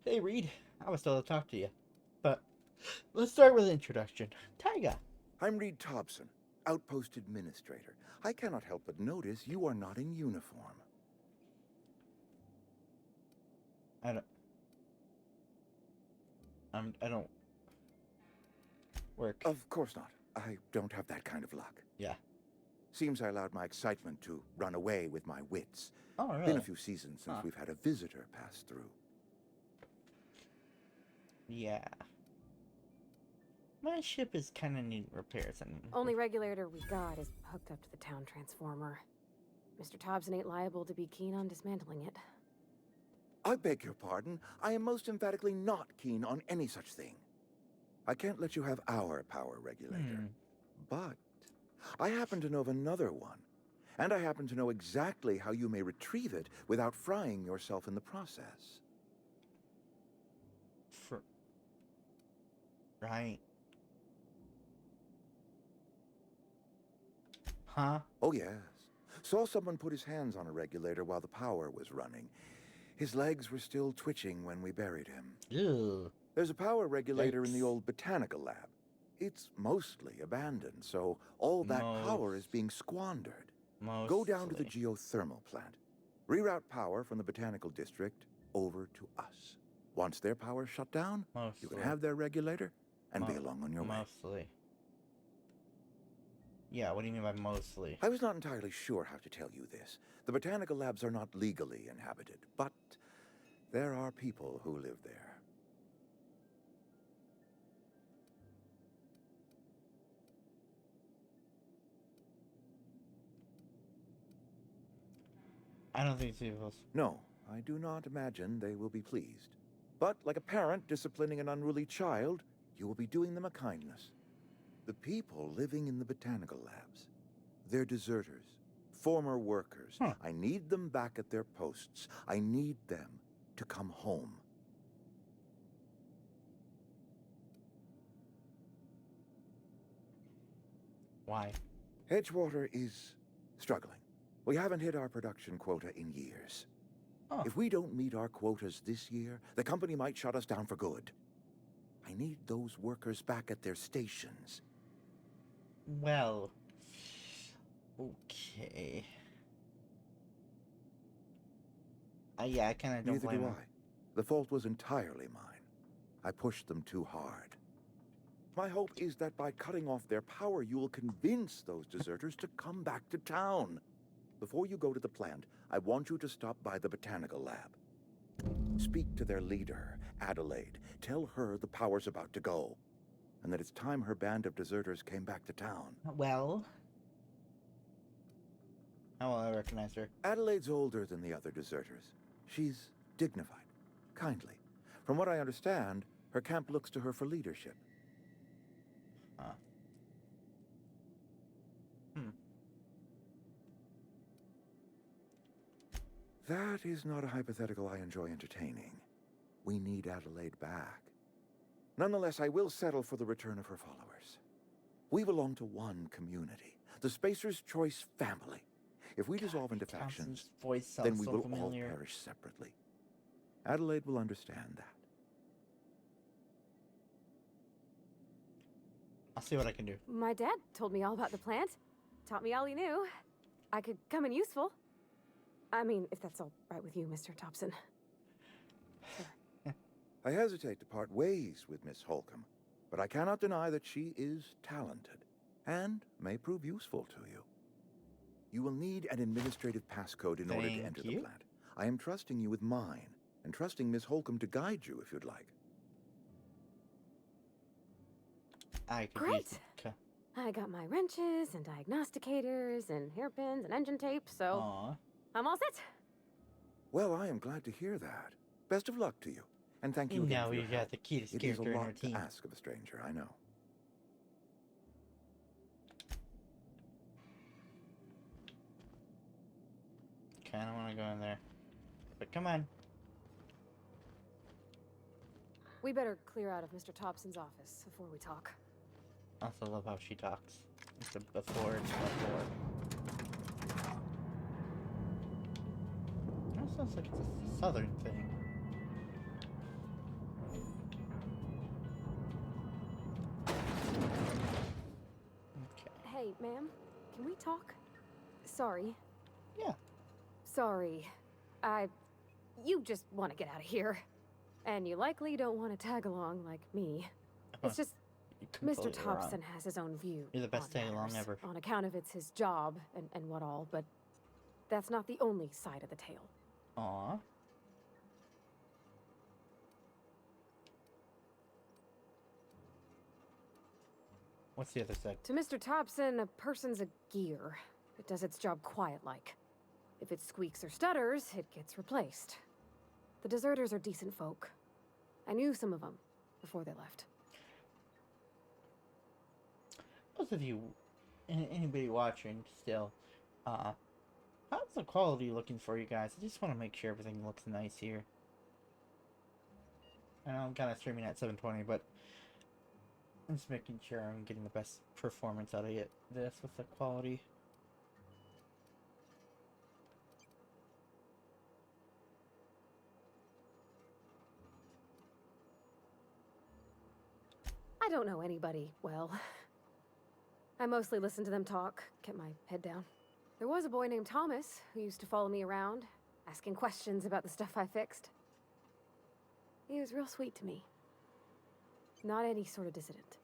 Hey Reed, I was still to talk to you, but let's start with the introduction. Taiga, I'm Reed Thompson, Outpost Administrator. I cannot help but notice you are not in uniform. I don't work. Of course not. I don't have that kind of luck. Yeah. Seems I allowed my excitement to run away with my wits. Oh, really? Been a few seasons since we've had a visitor pass through. Yeah. My ship is kind of needing repairs. And Only regulator we got is hooked up to the town transformer. Mr. Thompson ain't liable to be keen on dismantling it. I beg your pardon. I am most emphatically not keen on any such thing. I can't let you have our power regulator. But I happen to know of another one. And I happen to know exactly how you may retrieve it without frying yourself in the process. Right. Huh? Oh, yes. Saw someone put his hands on a regulator while the power was running. His legs were still twitching when we buried him. Ew. There's a power regulator in the Yikes. old botanical lab. It's mostly abandoned, so all that power is being squandered. Go down to the geothermal plant. Reroute power from the botanical district over to us. Once their power's shut down, you can have their regulator and be along on your way. Mostly. Yeah, what do you mean by mostly? I was not entirely sure how to tell you this. The botanical labs are not legally inhabited, but there are people who live there. I don't think people. No, I do not imagine they will be pleased. But like a parent disciplining an unruly child, you will be doing them a kindness. The people living in the botanical labs, they're deserters, former workers. I need them back at their posts. I need them to come home. Why? Edgewater is struggling. We haven't hit our production quota in years. If we don't meet our quotas this year, the company might shut us down for good. I need those workers back at their stations. Well, okay. Yeah, I kind of don't Neither blame do him. I. The fault was entirely mine. I pushed them too hard. My hope is that by cutting off their power, you will convince those deserters to come back to town. Before you go to the plant, I want you to stop by the botanical lab. Speak to their leader, Adelaide. Tell her the power's about to go, and that it's time her band of deserters came back to town. Well, how will I recognize her? Adelaide's older than the other deserters. She's dignified, kindly. From what I understand, her camp looks to her for leadership. That is not a hypothetical I enjoy entertaining. We need Adelaide back. Nonetheless, I will settle for the return of her followers. We belong to one community, the Spacer's Choice family. If we dissolve into factions, then we will all perish separately. Adelaide will understand that. I'll see what I can do. My dad told me all about the plant. Taught me all he knew. I could come in useful. I mean, if that's all right with you, Mr. Thompson. Sure. I hesitate to part ways with Miss Holcomb, but I cannot deny that she is talented and may prove useful to you. You will need an administrative passcode in order to enter the plant. I am trusting you with mine, and trusting Miss Holcomb to guide you if you'd like. Great! I got my wrenches and diagnosticators and hairpins and engine tape, so I'm all set. Well, I am glad to hear that. Best of luck to you, and thank you again Now for you your got help. the cutest It is a character in our lot team. to ask of a stranger, I know. Kinda wanna go in there. But come on. We better clear out of Mr. Thompson's office before we talk. I also love how she talks. It's a before, it's before. That sounds like it's a southern thing. Hey, ma'am, can we talk? Sorry. Yeah. Sorry. You just want to get out of here. And you likely don't want to tag along like me. It's just, You're Mr. completely wrong. Thompson has his own view. You're the best on tag along matters, ever. On account of it's his job and what all, but that's not the only side of the tale. Aw. What's the other side? To Mr. Thompson, a person's a gear. It does its job quiet-like. If it squeaks or stutters, it gets replaced. The deserters are decent folk. I knew some of them before they left. Those of you, anybody watching still, how's the quality looking for you guys? I just want to make sure everything looks nice here. I know I'm kind of streaming at 720, but I'm just making sure I'm getting the best performance out of this with the quality. I don't know anybody well. I mostly listen to them talk, kept my head down. There was a boy named Thomas who used to follow me around, asking questions about the stuff I fixed. He was real sweet to me. Not any sort of dissident.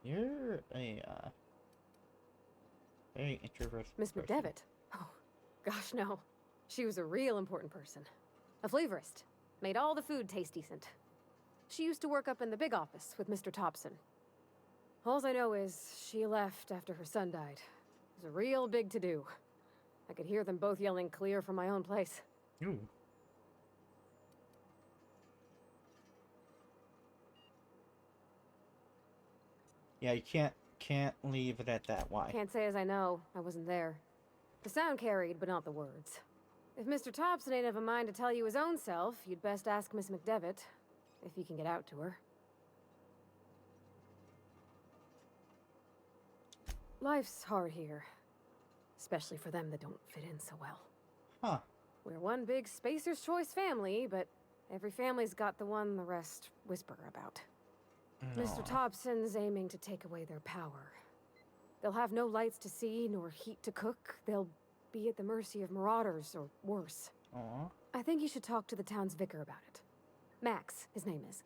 You're a, very introverted Miss person. McDevitt? Oh, gosh, no. She was a real important person. A flavorist. Made all the food taste decent. She used to work up in the big office with Mr. Thompson. Alls I know is she left after her son died. It was a real big to-do. I could hear them both yelling clear from my own place. Ooh. Yeah, you can't leave it at that. Why? Can't say as I know. I wasn't there. The sound carried, but not the words. If Mr. Thompson ain't of a mind to tell you his own self, you'd best ask Miss McDevitt, if you can get out to her. Life's hard here. Especially for them that don't fit in so well. Huh. We're one big Spacer's Choice family, but every family's got the one the rest whisper about. Mr. Thompson's aiming to take away their power. They'll have no lights to see, nor heat to cook. They'll be at the mercy of marauders, or worse. Aw. I think you should talk to the town's vicar about it. Max, his name is.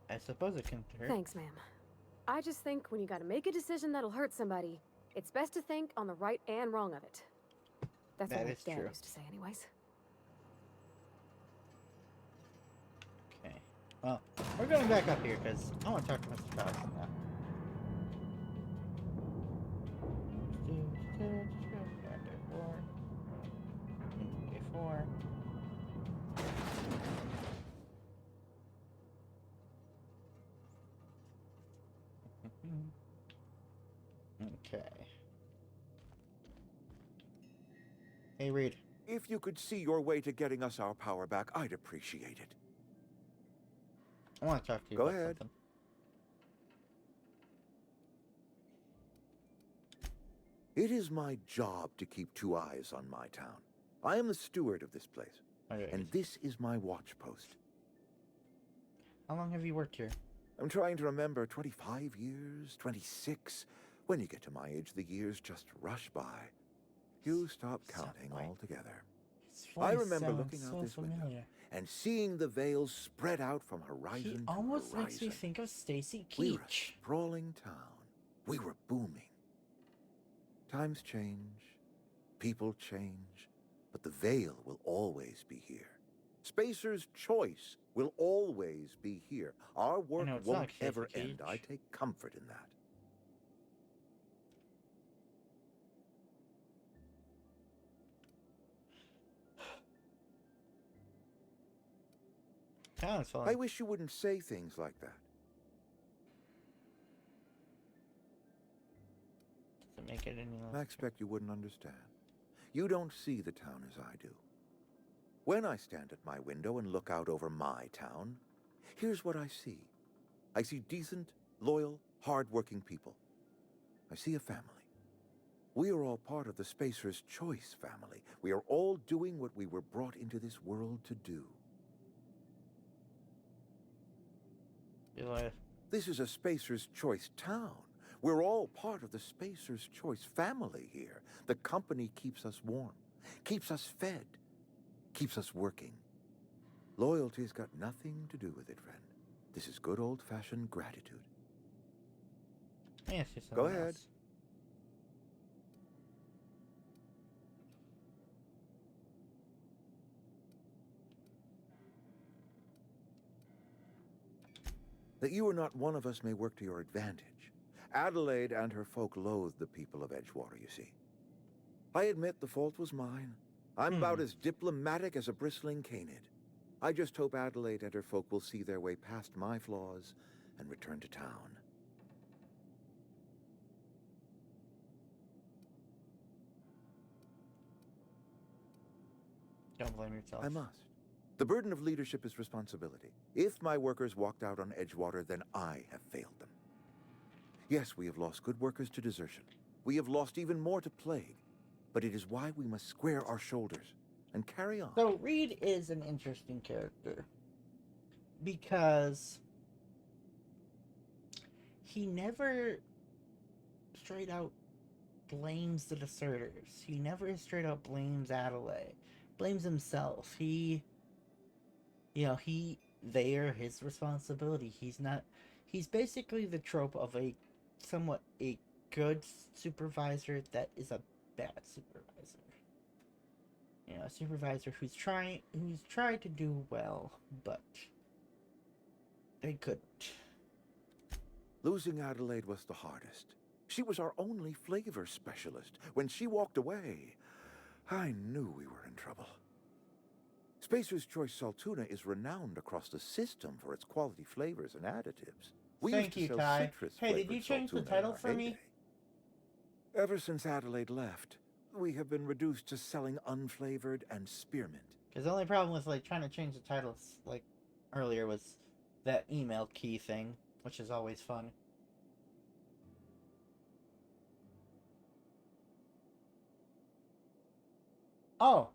I suppose it can hurt. Thanks, ma'am. I just think when you gotta make a decision that'll hurt somebody, it's best to think on the right and wrong of it. That's what my is dad true. used to say anyways. Okay. Well, we're going back up here because I want to talk to Mr. Thompson now. Okay. Hey, Reed. If you could see your way to getting us our power back, I'd appreciate it. I want to talk to you Go about ahead. something. It is my job to keep two eyes on my town. I am the steward of this place, Okay. and this is my watch post. How long have you worked here? I'm trying to remember 25 years, 26. When you get to my age, the years just rush by. You stop counting altogether. I remember looking out this window and seeing the veils spread out from horizon He to almost horizon. makes me think of Stacy We were a Keach. sprawling town. We were booming. Times change, people change, but the veil will always be here. Spacer's Choice will always be here. Our work it's won't not Stacy ever end. Keach. I take comfort in that. I wish you wouldn't say things like that. Doesn't make it any less. I expect you wouldn't understand. You don't see the town as I do. When I stand at my window and look out over my town, here's what I see. I see decent, loyal, hard-working people. I see a family. We are all part of the Spacer's Choice family. We are all doing what we were brought into this world to do. Eli. This is a Spacer's Choice town. We're all part of the Spacer's Choice family here. The company keeps us warm, keeps us fed, keeps us working. Loyalty's got nothing to do with it, friend. This is good old-fashioned gratitude. Yes, Go ahead. Else. That you are not one of us may work to your advantage. Adelaide and her folk loathe the people of Edgewater, you see. I admit the fault was mine. I'm about as diplomatic as a bristling canid. I just hope Adelaide and her folk will see their way past my flaws and return to town. Don't blame yourself. I must. The burden of leadership is responsibility. If my workers walked out on Edgewater, then I have failed them. Yes, we have lost good workers to desertion. We have lost even more to plague. But it is why we must square our shoulders and carry on. So Reed is an interesting character. Because he never straight out blames the deserters. He never straight out blames Adelaide. Blames himself. They are his responsibility. He's basically the trope of a good supervisor that is a bad supervisor. A supervisor who's tried to do well, but they couldn't. Losing Adelaide was the hardest. She was our only flavor specialist. When she walked away, I knew we were in trouble. Spacer's Choice Saltuna is renowned across the system for its quality flavors and additives. We Thank used to you, sell Ty. citrus Hey, did you change the title for me? Ever since Adelaide left, we have been reduced to selling unflavored and spearmint. Because the only problem with trying to change the titles earlier was that email key thing, which is always fun. Oh,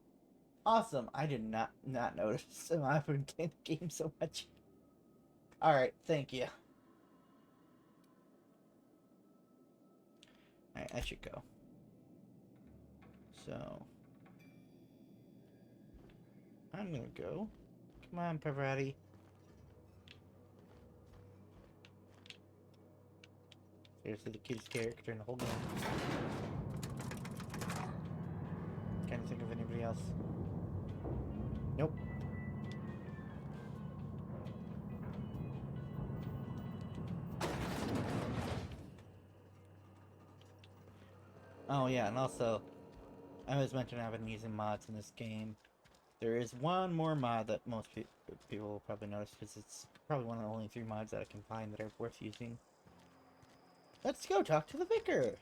awesome! I did not notice. I've been playing the game so much. All right, thank you. All right, I should go. So I'm gonna go. Come on, Pavarotti. Seriously, the cutest character in the whole game. Can't think of anybody else. Nope. Oh yeah, and also, I was mentioning I've been using mods in this game. There is one more mod that most people will probably notice, because it's probably one of the only 3 mods that I can find that are worth using. Let's go talk to the vicar!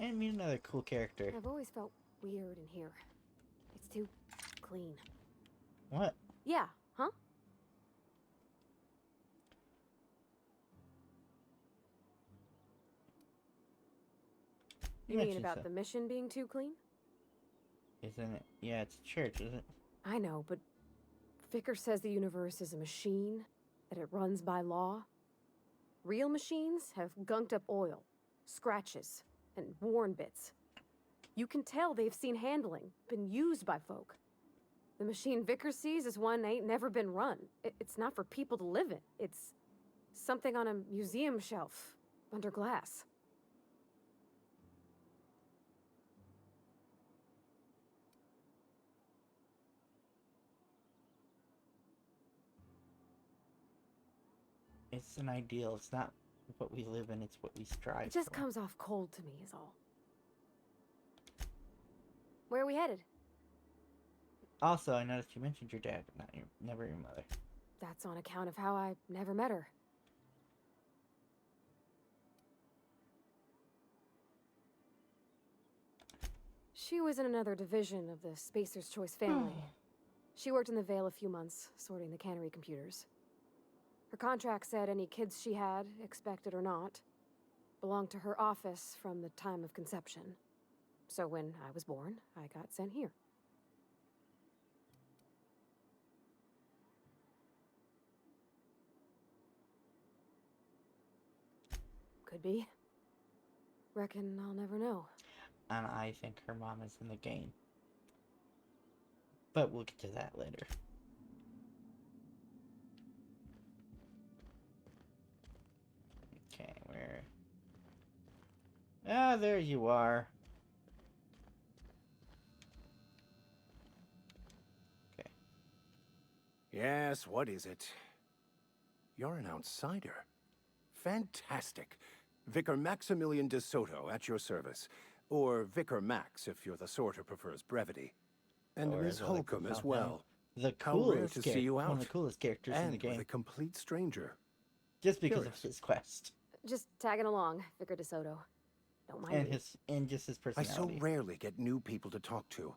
And meet another cool character. I've always felt weird in here. It's too clean. What? Yeah, huh? You mean about the mission being too clean? Isn't it? Yeah, it's a church, isn't it? I know, but Vicar says the universe is a machine, that it runs by law. Real machines have gunked up oil, scratches, and worn bits. You can tell they've seen handling, been used by folk. The machine Vicar sees is one ain't never been run. It's not for people to live in. It's something on a museum shelf, under glass. It's an ideal. It's not what we live in, it's what we strive for. It just comes off cold to me, is all. Where are we headed? Also, I noticed you mentioned your dad, but never your mother. That's on account of how I never met her. She was in another division of the Spacer's Choice family. She worked in the Vale a few months, sorting the cannery computers. Her contract said any kids she had, expected or not, belonged to her office from the time of conception. So when I was born, I got sent here. Could be. Reckon I'll never know. And I think her mom is in the game. But we'll get to that later. Okay, where... Ah, there you are. Okay. Yes, what is it? You're an outsider. Fantastic. Vicar Maximilian de Soto at your service. Or Vicar Max, if you're the sort who prefers brevity. And Or Miss as I like to Holcomb as call him, well. The How rare coolest to see you out. one of the coolest characters in the And game. with a complete stranger. Just because Curious. of his quest. Just tagging along, Vicar DeSoto. Don't mind me. And just his I personality. so rarely get new people to talk to.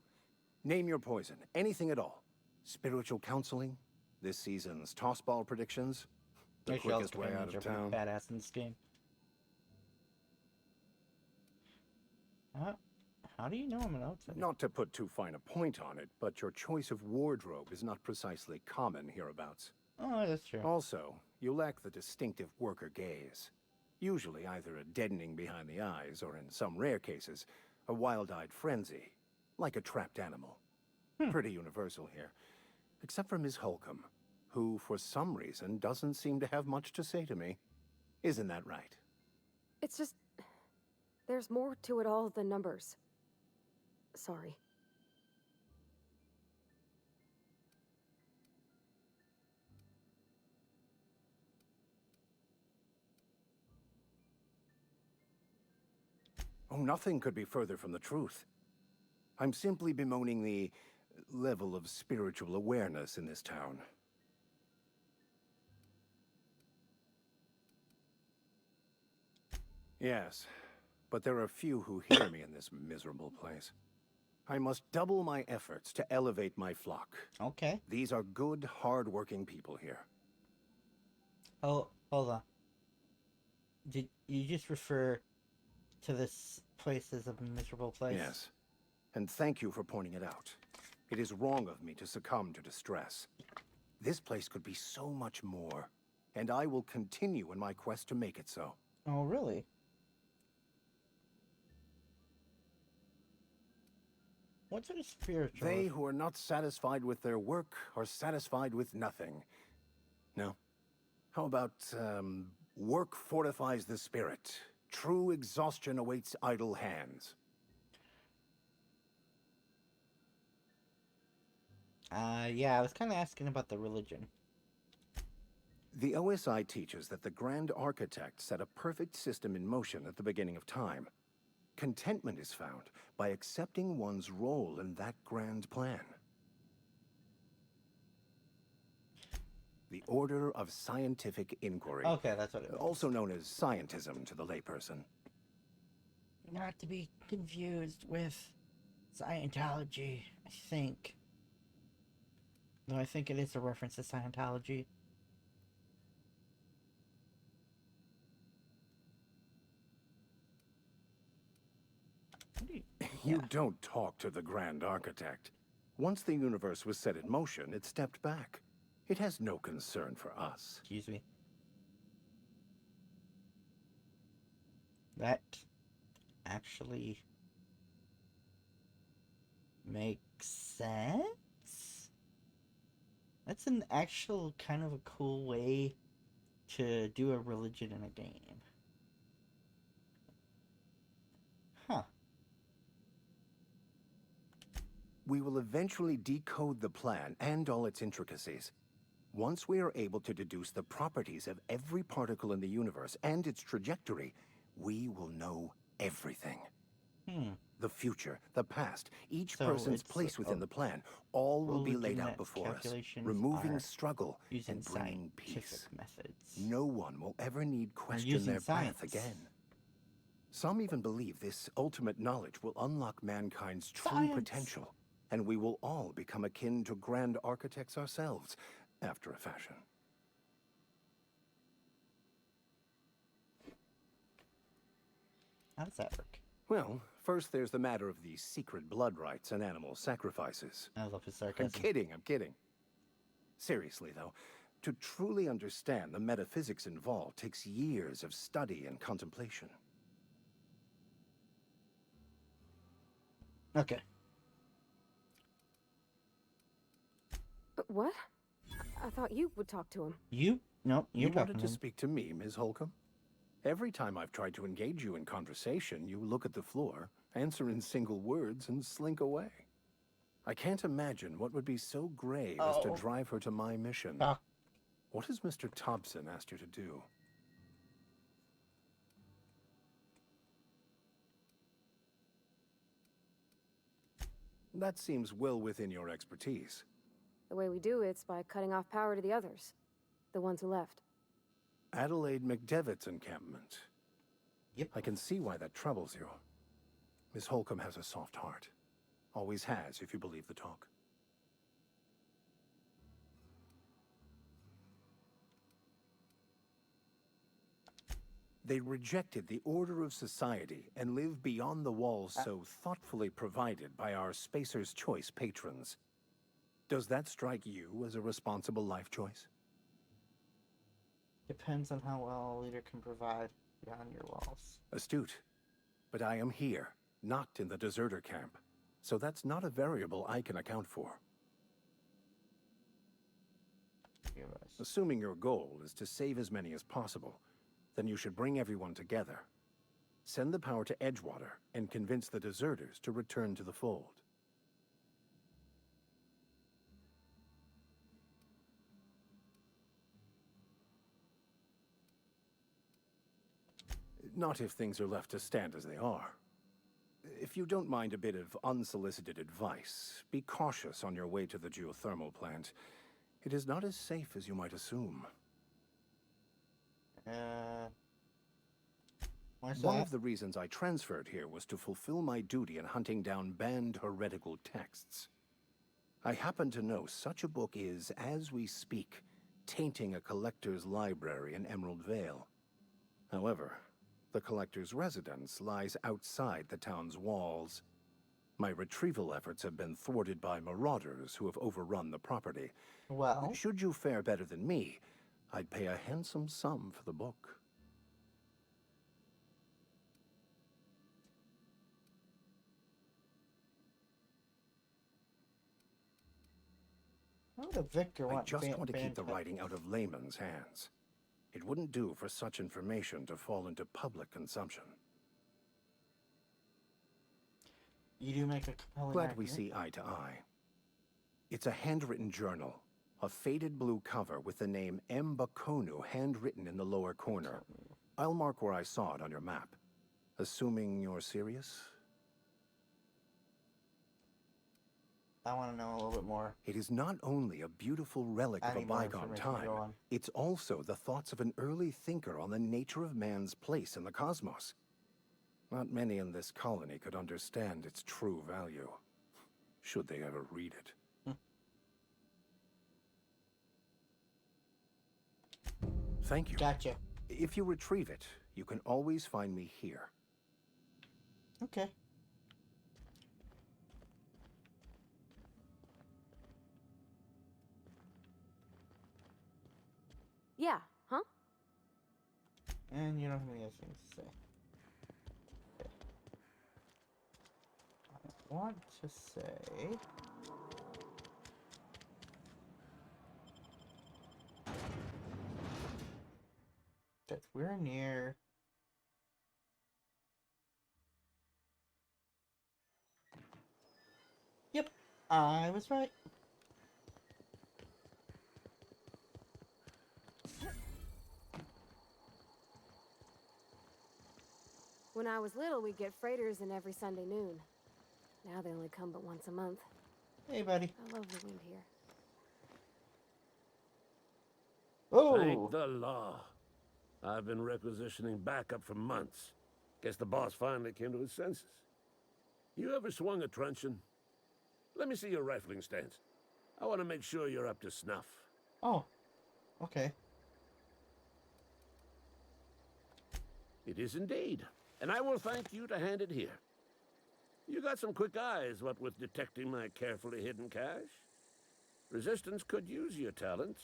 Name your poison. Anything at all. Spiritual counseling? This season's tossball predictions? The Actually, all quickest way out Koreans of are pretty town? badass in this game. How do you know I'm an outsider? Not to put too fine a point on it, but your choice of wardrobe is not precisely common hereabouts. Oh, that's true. Also, you lack the distinctive worker gaze. Usually either a deadening behind the eyes, or in some rare cases, a wild-eyed frenzy, like a trapped animal. Pretty universal here. Except for Miss Holcomb, who, for some reason, doesn't seem to have much to say to me. Isn't that right? It's just... there's more to it all than numbers. Sorry. Oh, nothing could be further from the truth. I'm simply bemoaning the level of spiritual awareness in this town. Yes, but there are few who hear me in this miserable place. I must double my efforts to elevate my flock. Okay. These are good, hard-working people here. Oh, hold on. Did you just refer to this place as a miserable place? Yes, and thank you for pointing it out. It is wrong of me to succumb to distress. This place could be so much more, and I will continue in my quest to make it so. Oh, really? What sort of spiritual? They who are not satisfied with their work are satisfied with nothing. No? How about, work fortifies the spirit. True exhaustion awaits idle hands. Yeah, I was kind of asking about the religion. The OSI teaches that the Grand Architect set a perfect system in motion at the beginning of time. Contentment is found by accepting one's role in that grand plan. The Order of Scientific Inquiry. Okay, that's what it was. Also known as scientism to the layperson. Not to be confused with Scientology, I think. Though I think it is a reference to Scientology. You don't talk to the Grand Architect. Once the universe was set in motion, it stepped back. It has no concern for us. Excuse me. That actually makes sense? That's an actual kind of a cool way to do a religion in a game. Huh. We will eventually decode the plan and all its intricacies. Once we are able to deduce the properties of every particle in the universe and its trajectory, we will know everything. The future, the past, each person's place within the plan, all will be laid out before us, removing struggle and bringing peace. Methods. No one will ever need question their path again. Some even believe this ultimate knowledge will unlock mankind's true potential, and we will all become akin to grand architects ourselves, after a fashion. How does that work? Well, first there's the matter of the secret blood rites and animal sacrifices. I love his I'm sarcasm. I'm kidding. Seriously, though, to truly understand the metaphysics involved takes years of study and contemplation. Okay. What? I thought you would talk to him. You? No, You you're wanted talking to him. speak to me, Ms. Holcomb? Every time I've tried to engage you in conversation, you look at the floor, answer in single words, and slink away. I can't imagine what would be so grave as to drive her to my mission. Ah. What has Mr. Thompson asked you to do? That seems well within your expertise. The way we do it's by cutting off power to the others. The ones who left. Adelaide McDevitt's encampment. Yep. I can see why that troubles you. Miss Holcomb has a soft heart. Always has, if you believe the talk. They rejected the order of society and live beyond the walls so thoughtfully provided by our Spacer's Choice patrons. Does that strike you as a responsible life choice? Depends on how well a leader can provide beyond your walls. Astute. But I am here, not in the deserter camp. So that's not a variable I can account for. Assuming your goal is to save as many as possible, then you should bring everyone together. Send the power to Edgewater and convince the deserters to return to the fold. Not if things are left to stand as they are. If you don't mind a bit of unsolicited advice, be cautious on your way to the geothermal plant. It is not as safe as you might assume. One of the reasons I transferred here was to fulfill my duty in hunting down banned heretical texts. I happen to know such a book is, as we speak, tainting a collector's library in Emerald Vale. However, the collector's residence lies outside the town's walls. My retrieval efforts have been thwarted by marauders who have overrun the property. Well, should you fare better than me, I'd pay a handsome sum for the book. how would a victor I want just want to keep banned the text? writing out of layman's hands. It wouldn't do for such information to fall into public consumption. You do make a compelling Glad we argument. see eye to eye. It's a handwritten journal, a faded blue cover with the name M. Bakonu handwritten in the lower corner. I'll mark where I saw it on your map. Assuming you're serious? I want to know a little bit more. It is not only a beautiful relic I of a need more bygone information. time, Go on. it's also the thoughts of an early thinker on the nature of man's place in the cosmos. Not many in this colony could understand its true value, should they ever read it. Thank you. Gotcha. If you retrieve it, you can always find me here. Okay. Yeah, huh? And you don't have any other things to say. Okay. I want to say... that we're near... Yep, I was right. When I was little, we'd get freighters in every Sunday noon. Now they only come but once a month. Hey, buddy. I love the wind here. Oh! Thank the law. I've been requisitioning backup for months. Guess the boss finally came to his senses. You ever swung a truncheon? Let me see your rifling stance. I want to make sure you're up to snuff. Oh. Okay. It is indeed. and I will thank you to hand it here. You got some quick eyes, what with detecting my carefully hidden cache. Resistance could use your talents.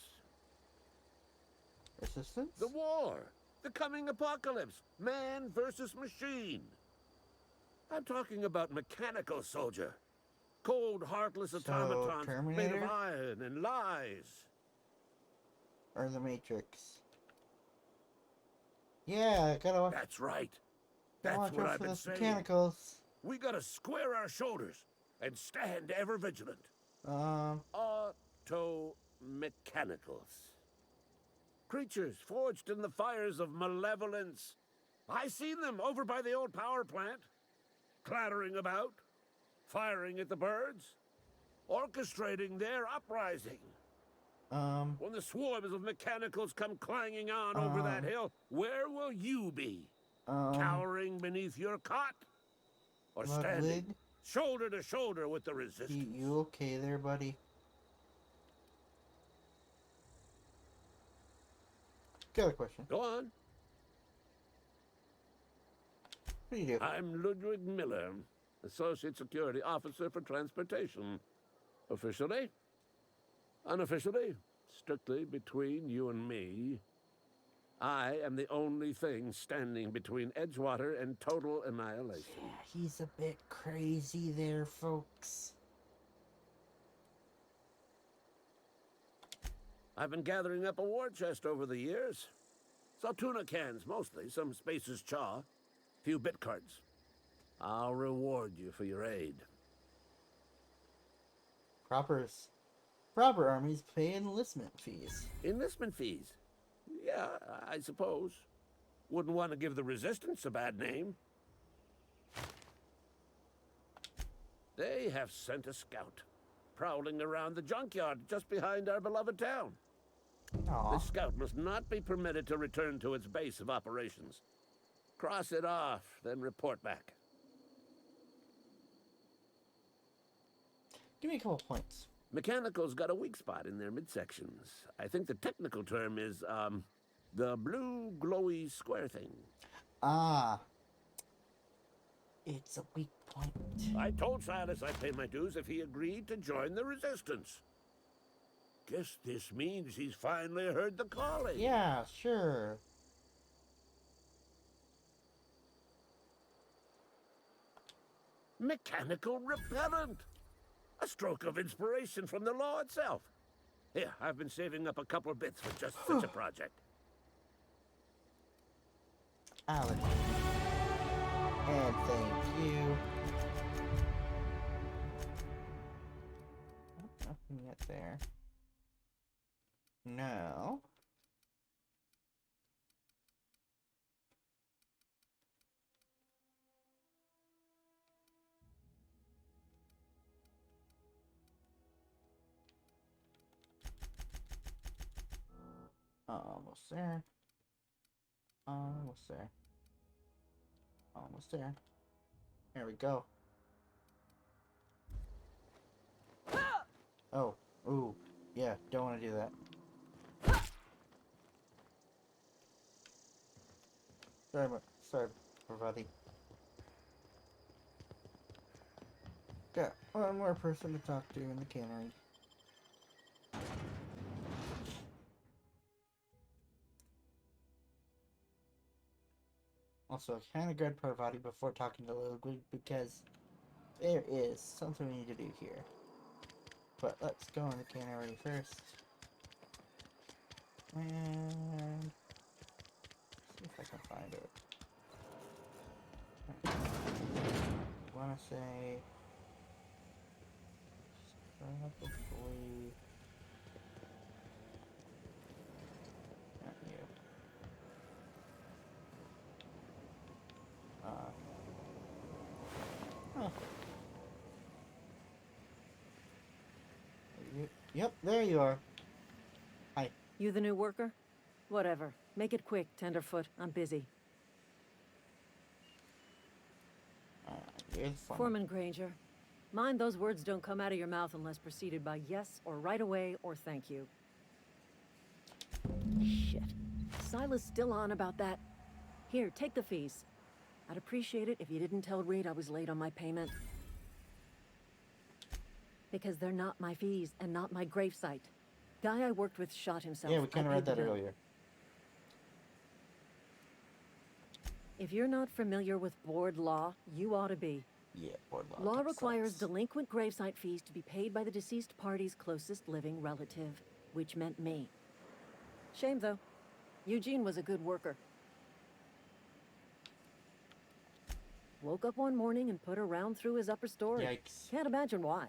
Resistance? The war! The coming apocalypse! Man versus machine! I'm talking about mechanical soldier. Cold, heartless automatons made of Terminator? iron and lies. Or the Matrix? Yeah, gotta watch. That's right. Gotta That's watch what out I've for been those saying. mechanicals. We gotta square our shoulders and stand ever vigilant. Auto-mechanicals. Creatures forged in the fires of malevolence. I seen them over by the old power plant. Clattering about, firing at the birds, orchestrating their uprising. When the swarms of mechanicals come clanging on over that hill, where will you be? Cowering beneath your cot? Or standing shoulder to shoulder with the resistance? You okay there, buddy? Got a question. Go on. What do you do? I'm Ludwig Miller, Associate Security Officer for Transportation. Officially, unofficially, strictly between you and me, I am the only thing standing between Edgewater and total annihilation. Yeah, he's a bit crazy there, folks. I've been gathering up a war chest over the years. Saw tuna cans, mostly, some Spacer's chaw, few bit cards. I'll reward you for your aid. Proper armies pay enlistment fees. Enlistment fees? Yeah, I suppose. Wouldn't want to give the Resistance a bad name. They have sent a scout, prowling around the junkyard just behind our beloved town. Aww. This scout must not be permitted to return to its base of operations. Cross it off, then report back. Give me a couple points. Mechanical's got a weak spot in their midsections. I think the technical term is, the blue glowy square thing. Ah. It's a weak point. I told Silas I'd pay my dues if he agreed to join the Resistance. Guess this means he's finally heard the calling. Yeah, sure. Mechanical repellent! A stroke of inspiration from the law itself. Here, I've been saving up a couple of bits for just such a project. Alex. And thank you. Nothing yet there. No. Almost there. Almost there. Almost there. There we go. Oh. Ooh. Yeah, don't want to do that. Sorry, buddy. Got one more person to talk to in the cannery. Also, I kind of grabbed Parvati before talking to Ludwig because there is something we need to do here. But let's go in the cannery first. And see if I can find it. I want to say probably not you. Huh. Yep, there you are. Hi. You the new worker? Whatever. Make it quick, Tenderfoot. I'm busy. You're the Foreman Granger. Mind those words don't come out of your mouth unless preceded by yes, or right away, or thank you. Shit. Silas still on about that? Here, take the fees. I'd appreciate it if you didn't tell Reed I was late on my payment. Because they're not my fees and not my gravesite. Guy I worked with shot himself. Yeah, we kind of I read paid the that bill. earlier. If you're not familiar with board law, you ought to be. Yeah, board law. Law kinda requires sucks. delinquent gravesite fees to be paid by the deceased party's closest living relative, which meant me. Shame, though. Eugene was a good worker. Woke up one morning and put a round through his upper story. Yikes. Can't imagine why.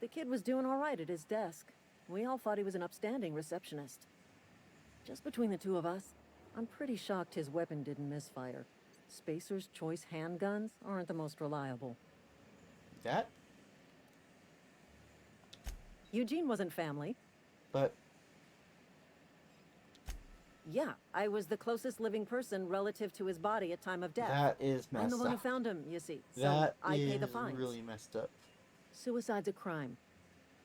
The kid was doing all right at his desk. We all thought he was an upstanding receptionist. Just between the two of us, I'm pretty shocked his weapon didn't misfire. Spacer's Choice handguns aren't the most reliable. That? Eugene wasn't family. But Yeah, I was the closest living person relative to his body at time of death. that is messed I'm the one who up. found him, you see. So That I pay the is fines. really messed up. Suicide's a crime.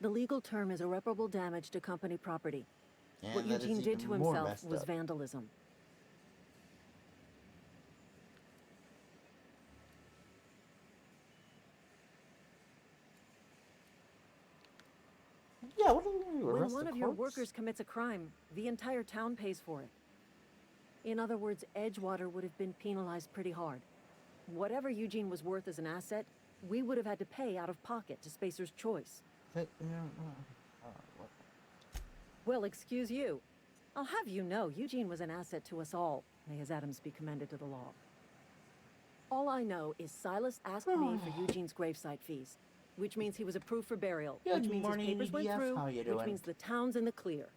The legal term is irreparable damage to company property. And What that is Eugene did even to more himself messed was up. vandalism. Yeah, what do you When arrest one the of your corpse? workers commits a crime, the entire town pays for it. In other words, Edgewater would have been penalized pretty hard. Whatever Eugene was worth as an asset, we would have had to pay out of pocket to Spacer's Choice. What? Well, excuse you. I'll have you know, Eugene was an asset to us all. May his atoms be commended to the law. All I know is Silas asked me for Eugene's gravesite fees, which means he was approved for burial, Good which means morning, his papers went EDF. through, How you which doing? means the town's in the clear.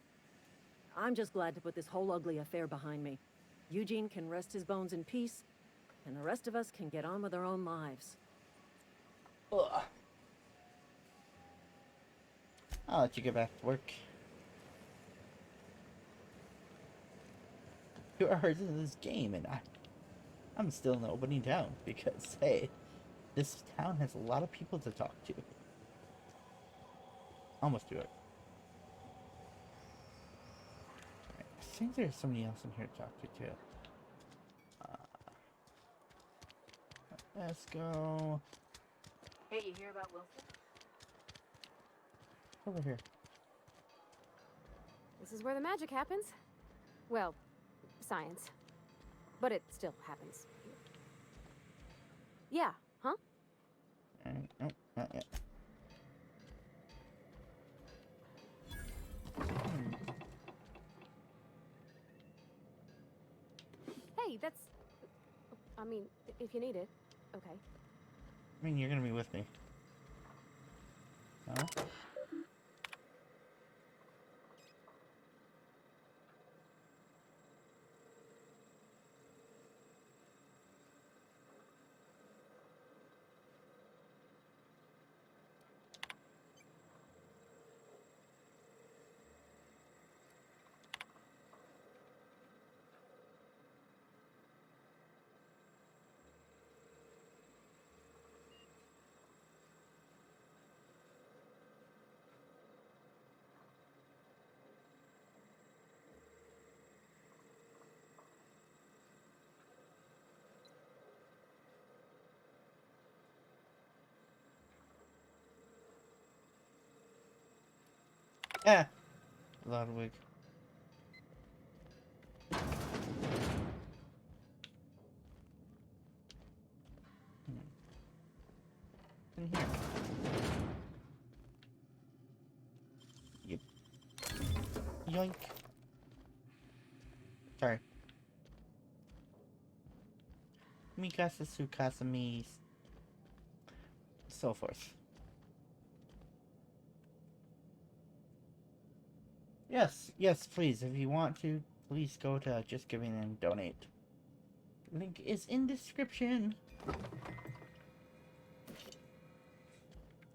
I'm just glad to put this whole ugly affair behind me. Eugene can rest his bones in peace, and the rest of us can get on with our own lives. Ugh. I'll let you get back to work. You are in this game, and I'm still in the opening town because, hey, this town has a lot of people to talk to. Almost do it. Right. I think there's somebody else in here to talk to, too. Let's go Hey, you hear about Wilson? over here. This is where the magic happens. Well, science. But it still happens. Yeah, huh? No, not yet. Hey, that's... I mean, if you need it, okay. I mean, you're gonna be with me. No? Eh. Ludwig. In here. Yep. Yoink. Sorry. Mikasa, Tsukasa, me. So forth. Yes, yes, please. If you want to, please go to Just Giving and donate. Link is in description.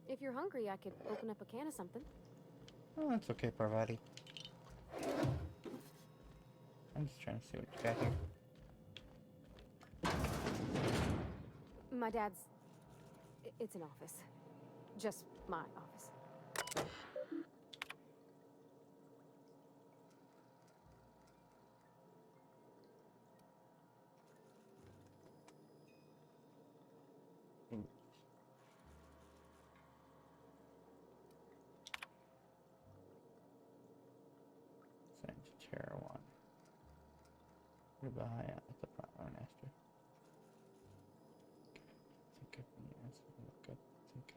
If you're hungry, I could open up a can of something. Oh, that's okay, Parvati. I'm just trying to see what you got here. My dad's... It's an office. Just my office. Goodbye at the platform master. Think of me as look up. Think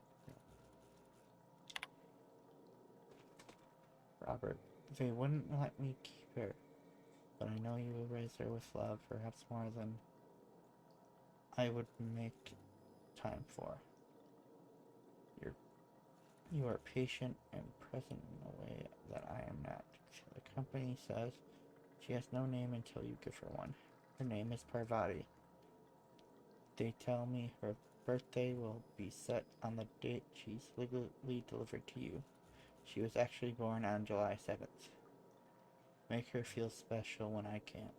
of Robert, they wouldn't let me keep her, but I know you will raise her with love, perhaps more than I would make time for. You are patient and present in a way that I am not. The company says she has no name until you give her one. Her name is Parvati. They tell me her birthday will be set on the date she's legally delivered to you. She was actually born on July 7th. Make her feel special when I can't.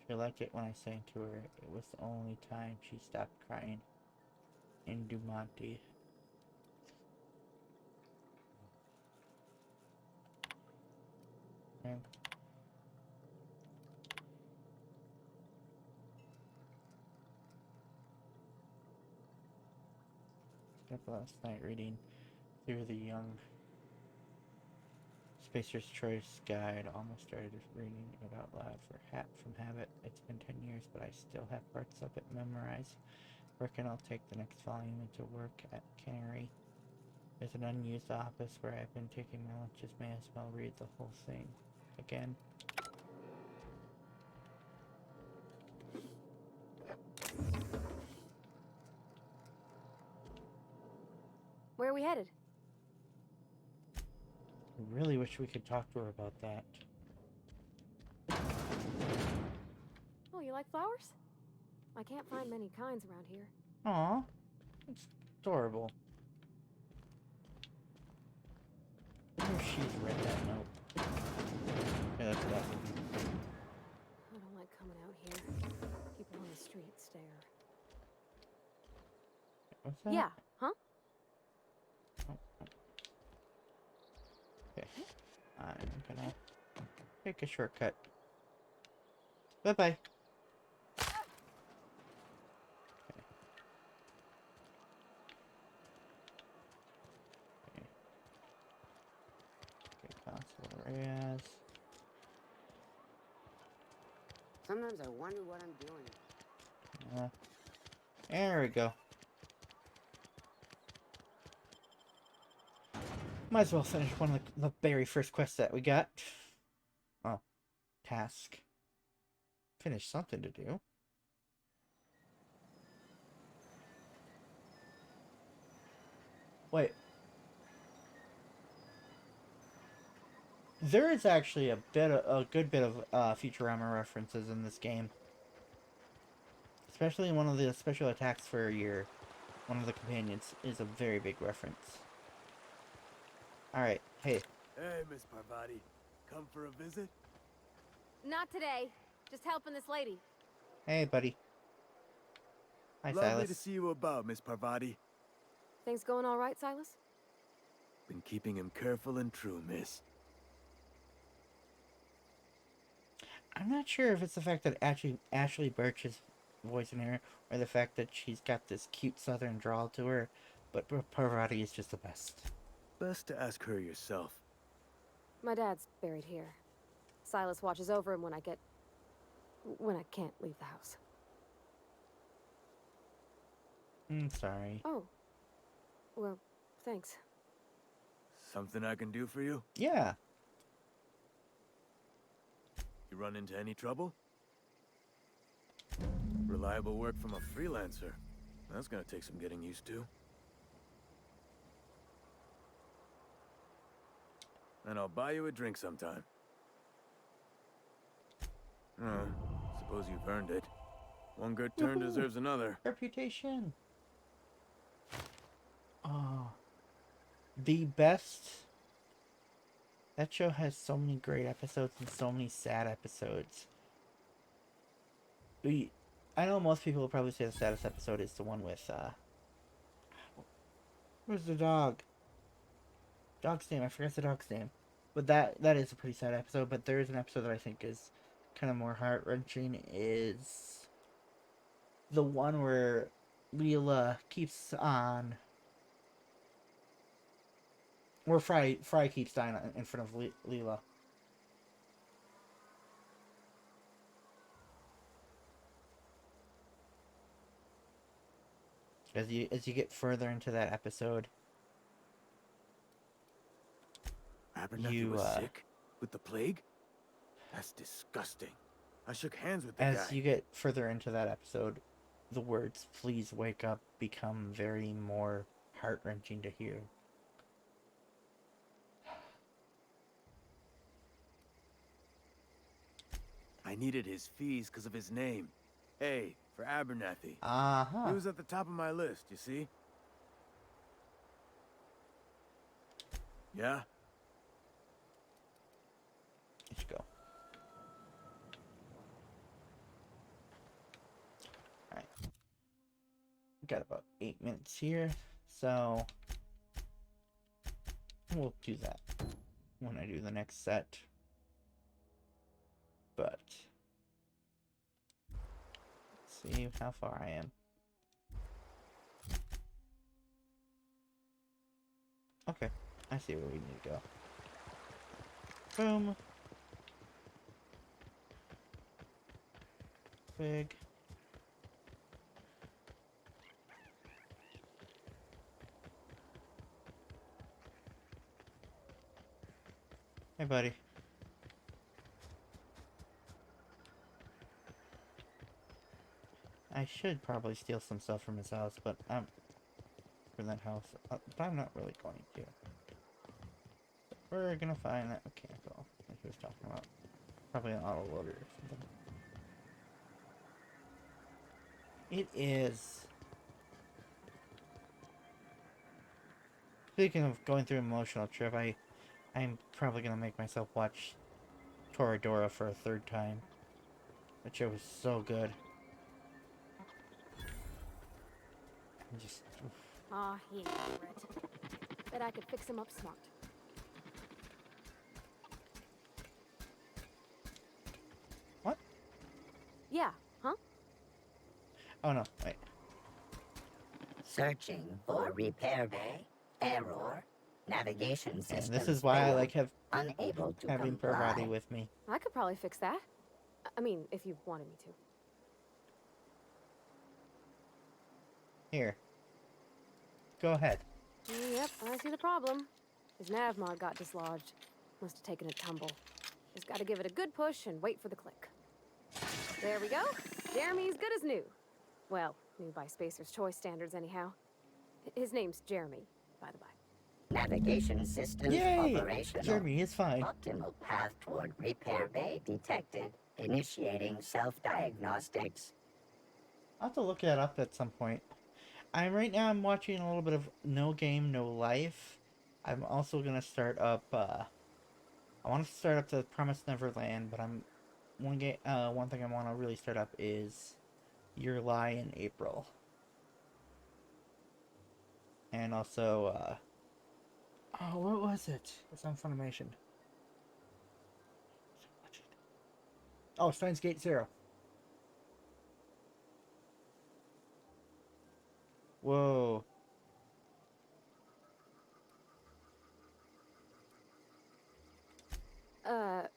She liked it when I sang to her. It was the only time she stopped crying. Indumanti. And up last night reading through the Young Spacer's Choice Guide. Almost started reading it out loud from habit. It's been 10 years, but I still have parts of it memorized. Reckon I'll take the next volume into work at Cannery. There's an unused office where I've been taking my lunches. May as well read the whole thing again. Where are we headed? I really wish we could talk to her about that. Oh, you like flowers? I can't find many kinds around here. Aw, it's adorable. I wonder if she's read that note. Yeah, that's what happened. I don't like coming out here. People on the street stare. What's that? Yeah, huh? Okay. I'm gonna take a shortcut. Bye-bye. Console areas. Sometimes I wonder what I'm doing. There we go. Might as well finish one of the very first quests that we got. Oh, task. Finish something to do. Wait. There is actually a good bit of Futurama references in this game. Especially one of the special attacks for one of the companions is a very big reference. Alright, hey. Hey, Miss Parvati. Come for a visit? Not today. Just helping this lady. Hey, buddy. Hi, Lovely Silas. to see you about, Miss Parvati. Things going all right, Silas? Been keeping him careful and true, miss. I'm not sure if it's the fact that Ashley Birch's voice in here, or the fact that she's got this cute southern drawl to her, but Parvati is just the best. Best to ask her yourself. My dad's buried here. Silas watches over him when I can't leave the house. I'm sorry. Oh. Well, thanks. Something I can do for you? Yeah. You run into any trouble? Reliable work from a freelancer. That's gonna take some getting used to. And I'll buy you a drink sometime. Suppose you've earned it. One good turn deserves another. Reputation. Oh. The best. That show has so many great episodes and so many sad episodes. I know most people will probably say the saddest episode is the one with, where's the dog? Dog's name, I forgot the dog's name. But that is a pretty sad episode, but there is an episode that I think is kind of more heart-wrenching, is the one where Leela keeps on... Where Fry keeps dying in front of Leela. As you get further into that episode, Abernathy was sick? With the plague? That's disgusting. I shook hands with the guy. as you get further into that episode, the words "please wake up" become very more heart-wrenching to hear. I needed his fees because of his name. A for Abernathy. Uh-huh. He was at the top of my list, you see? Yeah? Let's go. Alright. Got about 8 minutes here, so we'll do that when I do the next set. But let's see how far I am. Okay, I see where we need to go. Boom. Big. Hey, buddy. I should probably steal some stuff from his house, but I'm from that house, but I'm not really going to. We're gonna find that mechanical, like he was talking about. Probably an autoloader or something. It is. Speaking of going through an emotional trip, I'm probably gonna make myself watch Toradora for a third time. That show was so good. I'm just. Aw, he ain't Brett. Bet I could fix him up smart. What? Yeah, huh? Oh no, wait. Searching for repair bay. Error. Navigation system. And this is why I like unable to having comply. Parvati with me. I could probably fix that. I mean, if you wanted me to. Here. Go ahead. Yep, I see the problem. His nav mod got dislodged. Must have taken a tumble. Just gotta give it a good push and wait for the click. There we go. Jeremy's good as new. Well, new by Spacer's Choice standards anyhow. His name's Jeremy, by the by. Navigation systems Yay! operational. Jeremy is fine. Optimal path toward repair bay detected. Initiating self-diagnostics. I'll have to look that up at some point. Right now I'm watching a little bit of No Game, No Life. I'm also gonna start up I want to start up the Promised Neverland, but one thing I want to really start up is Your Lie in April. And also oh, what was it? It's on Funimation. Oh, Steins Gate Zero. Whoa.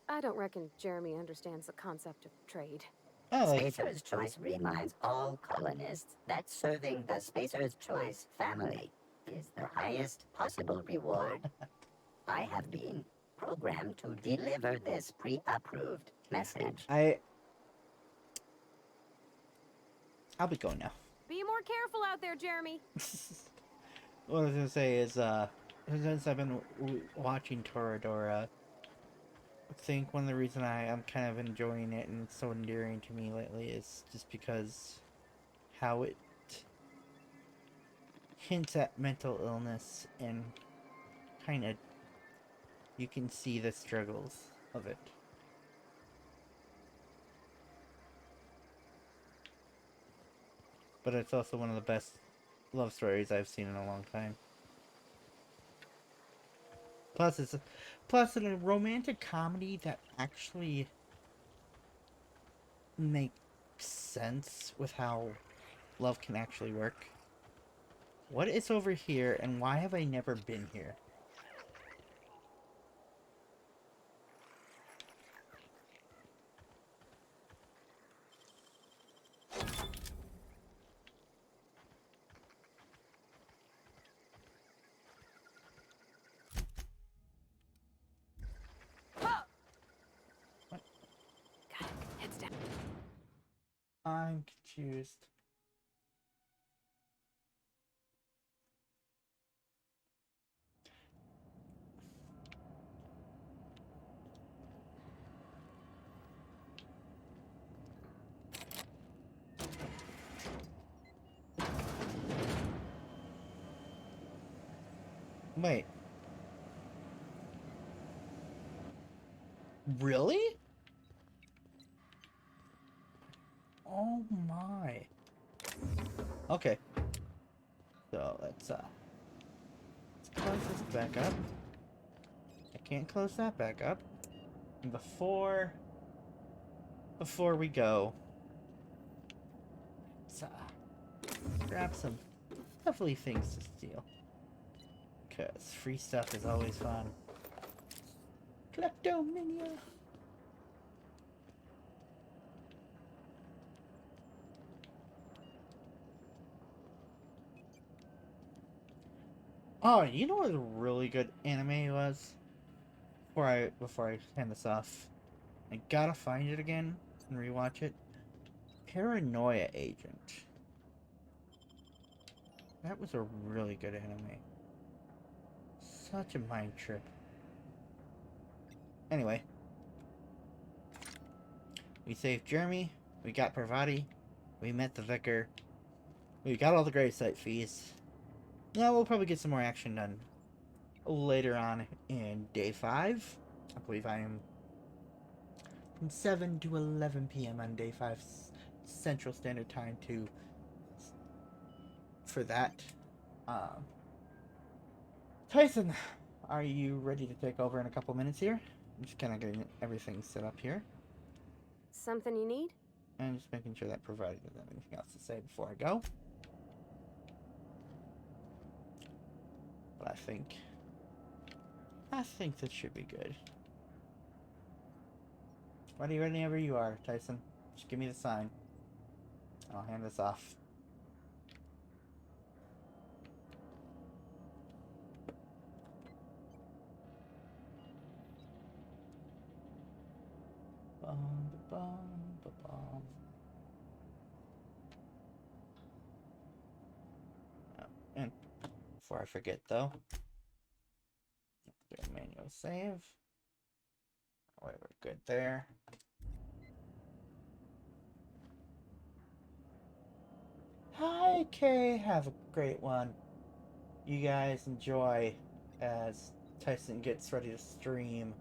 I don't reckon Jeremy understands the concept of trade. Oh, Spacer's Choice reminds all colonists that serving the Spacer's Choice family is the highest possible reward. I have been programmed to deliver this pre-approved message. I'll be going now. Be more careful out there, Jeremy. What I was gonna say is, since I've been watching Toradora, I think one of the reasons I'm kind of enjoying it and it's so endearing to me lately is just because how it hints at mental illness and kind of you can see the struggles of it. But it's also one of the best love stories I've seen in a long time. Plus, it's a romantic comedy that actually makes sense with how love can actually work. What is over here, and why have I never been here? I'm confused. Wait. Really? Oh my. Okay. So let's close this back up. I can't close that back up. And before we go, let's grab some lovely things to steal. Cause free stuff is always fun. Kleptomania. Oh, you know what a really good anime was? Before I hand this off, I gotta find it again and rewatch it. Paranoia Agent. That was a really good anime. Such a mind trip. Anyway. We saved Jeremy. We got Parvati. We met the Vicar. We got all the gravesite fees. Now we'll probably get some more action done later on in day 5. I believe I am from 7 to 11 p.m. on day 5 Central Standard Time for that. Tyson, are you ready to take over in a couple minutes here? I'm just kind of getting everything set up here. Something you need? And just making sure that Parvati doesn't have anything else to say before I go. But I think that should be good. Ready whenever you are, Tyson. Just give me the sign. I'll hand this off. And before I forget though, do a manual save. Oh, wait, we're good there. Hi, Kay. Have a great one. You guys enjoy as Tyson gets ready to stream.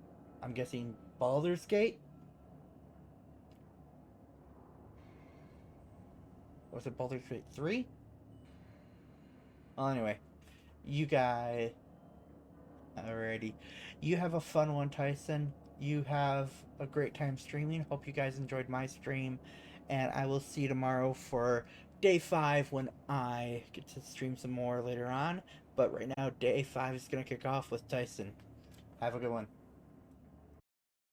I'm guessing Baldur's Gate? Was it Baldur's Gate 3? Well, anyway. You guys... Alrighty. You have a fun one, Tyson. You have a great time streaming. Hope you guys enjoyed my stream. And I will see you tomorrow for day 5 when I get to stream some more later on. But right now, day 5 is going to kick off with Tyson. Have a good one.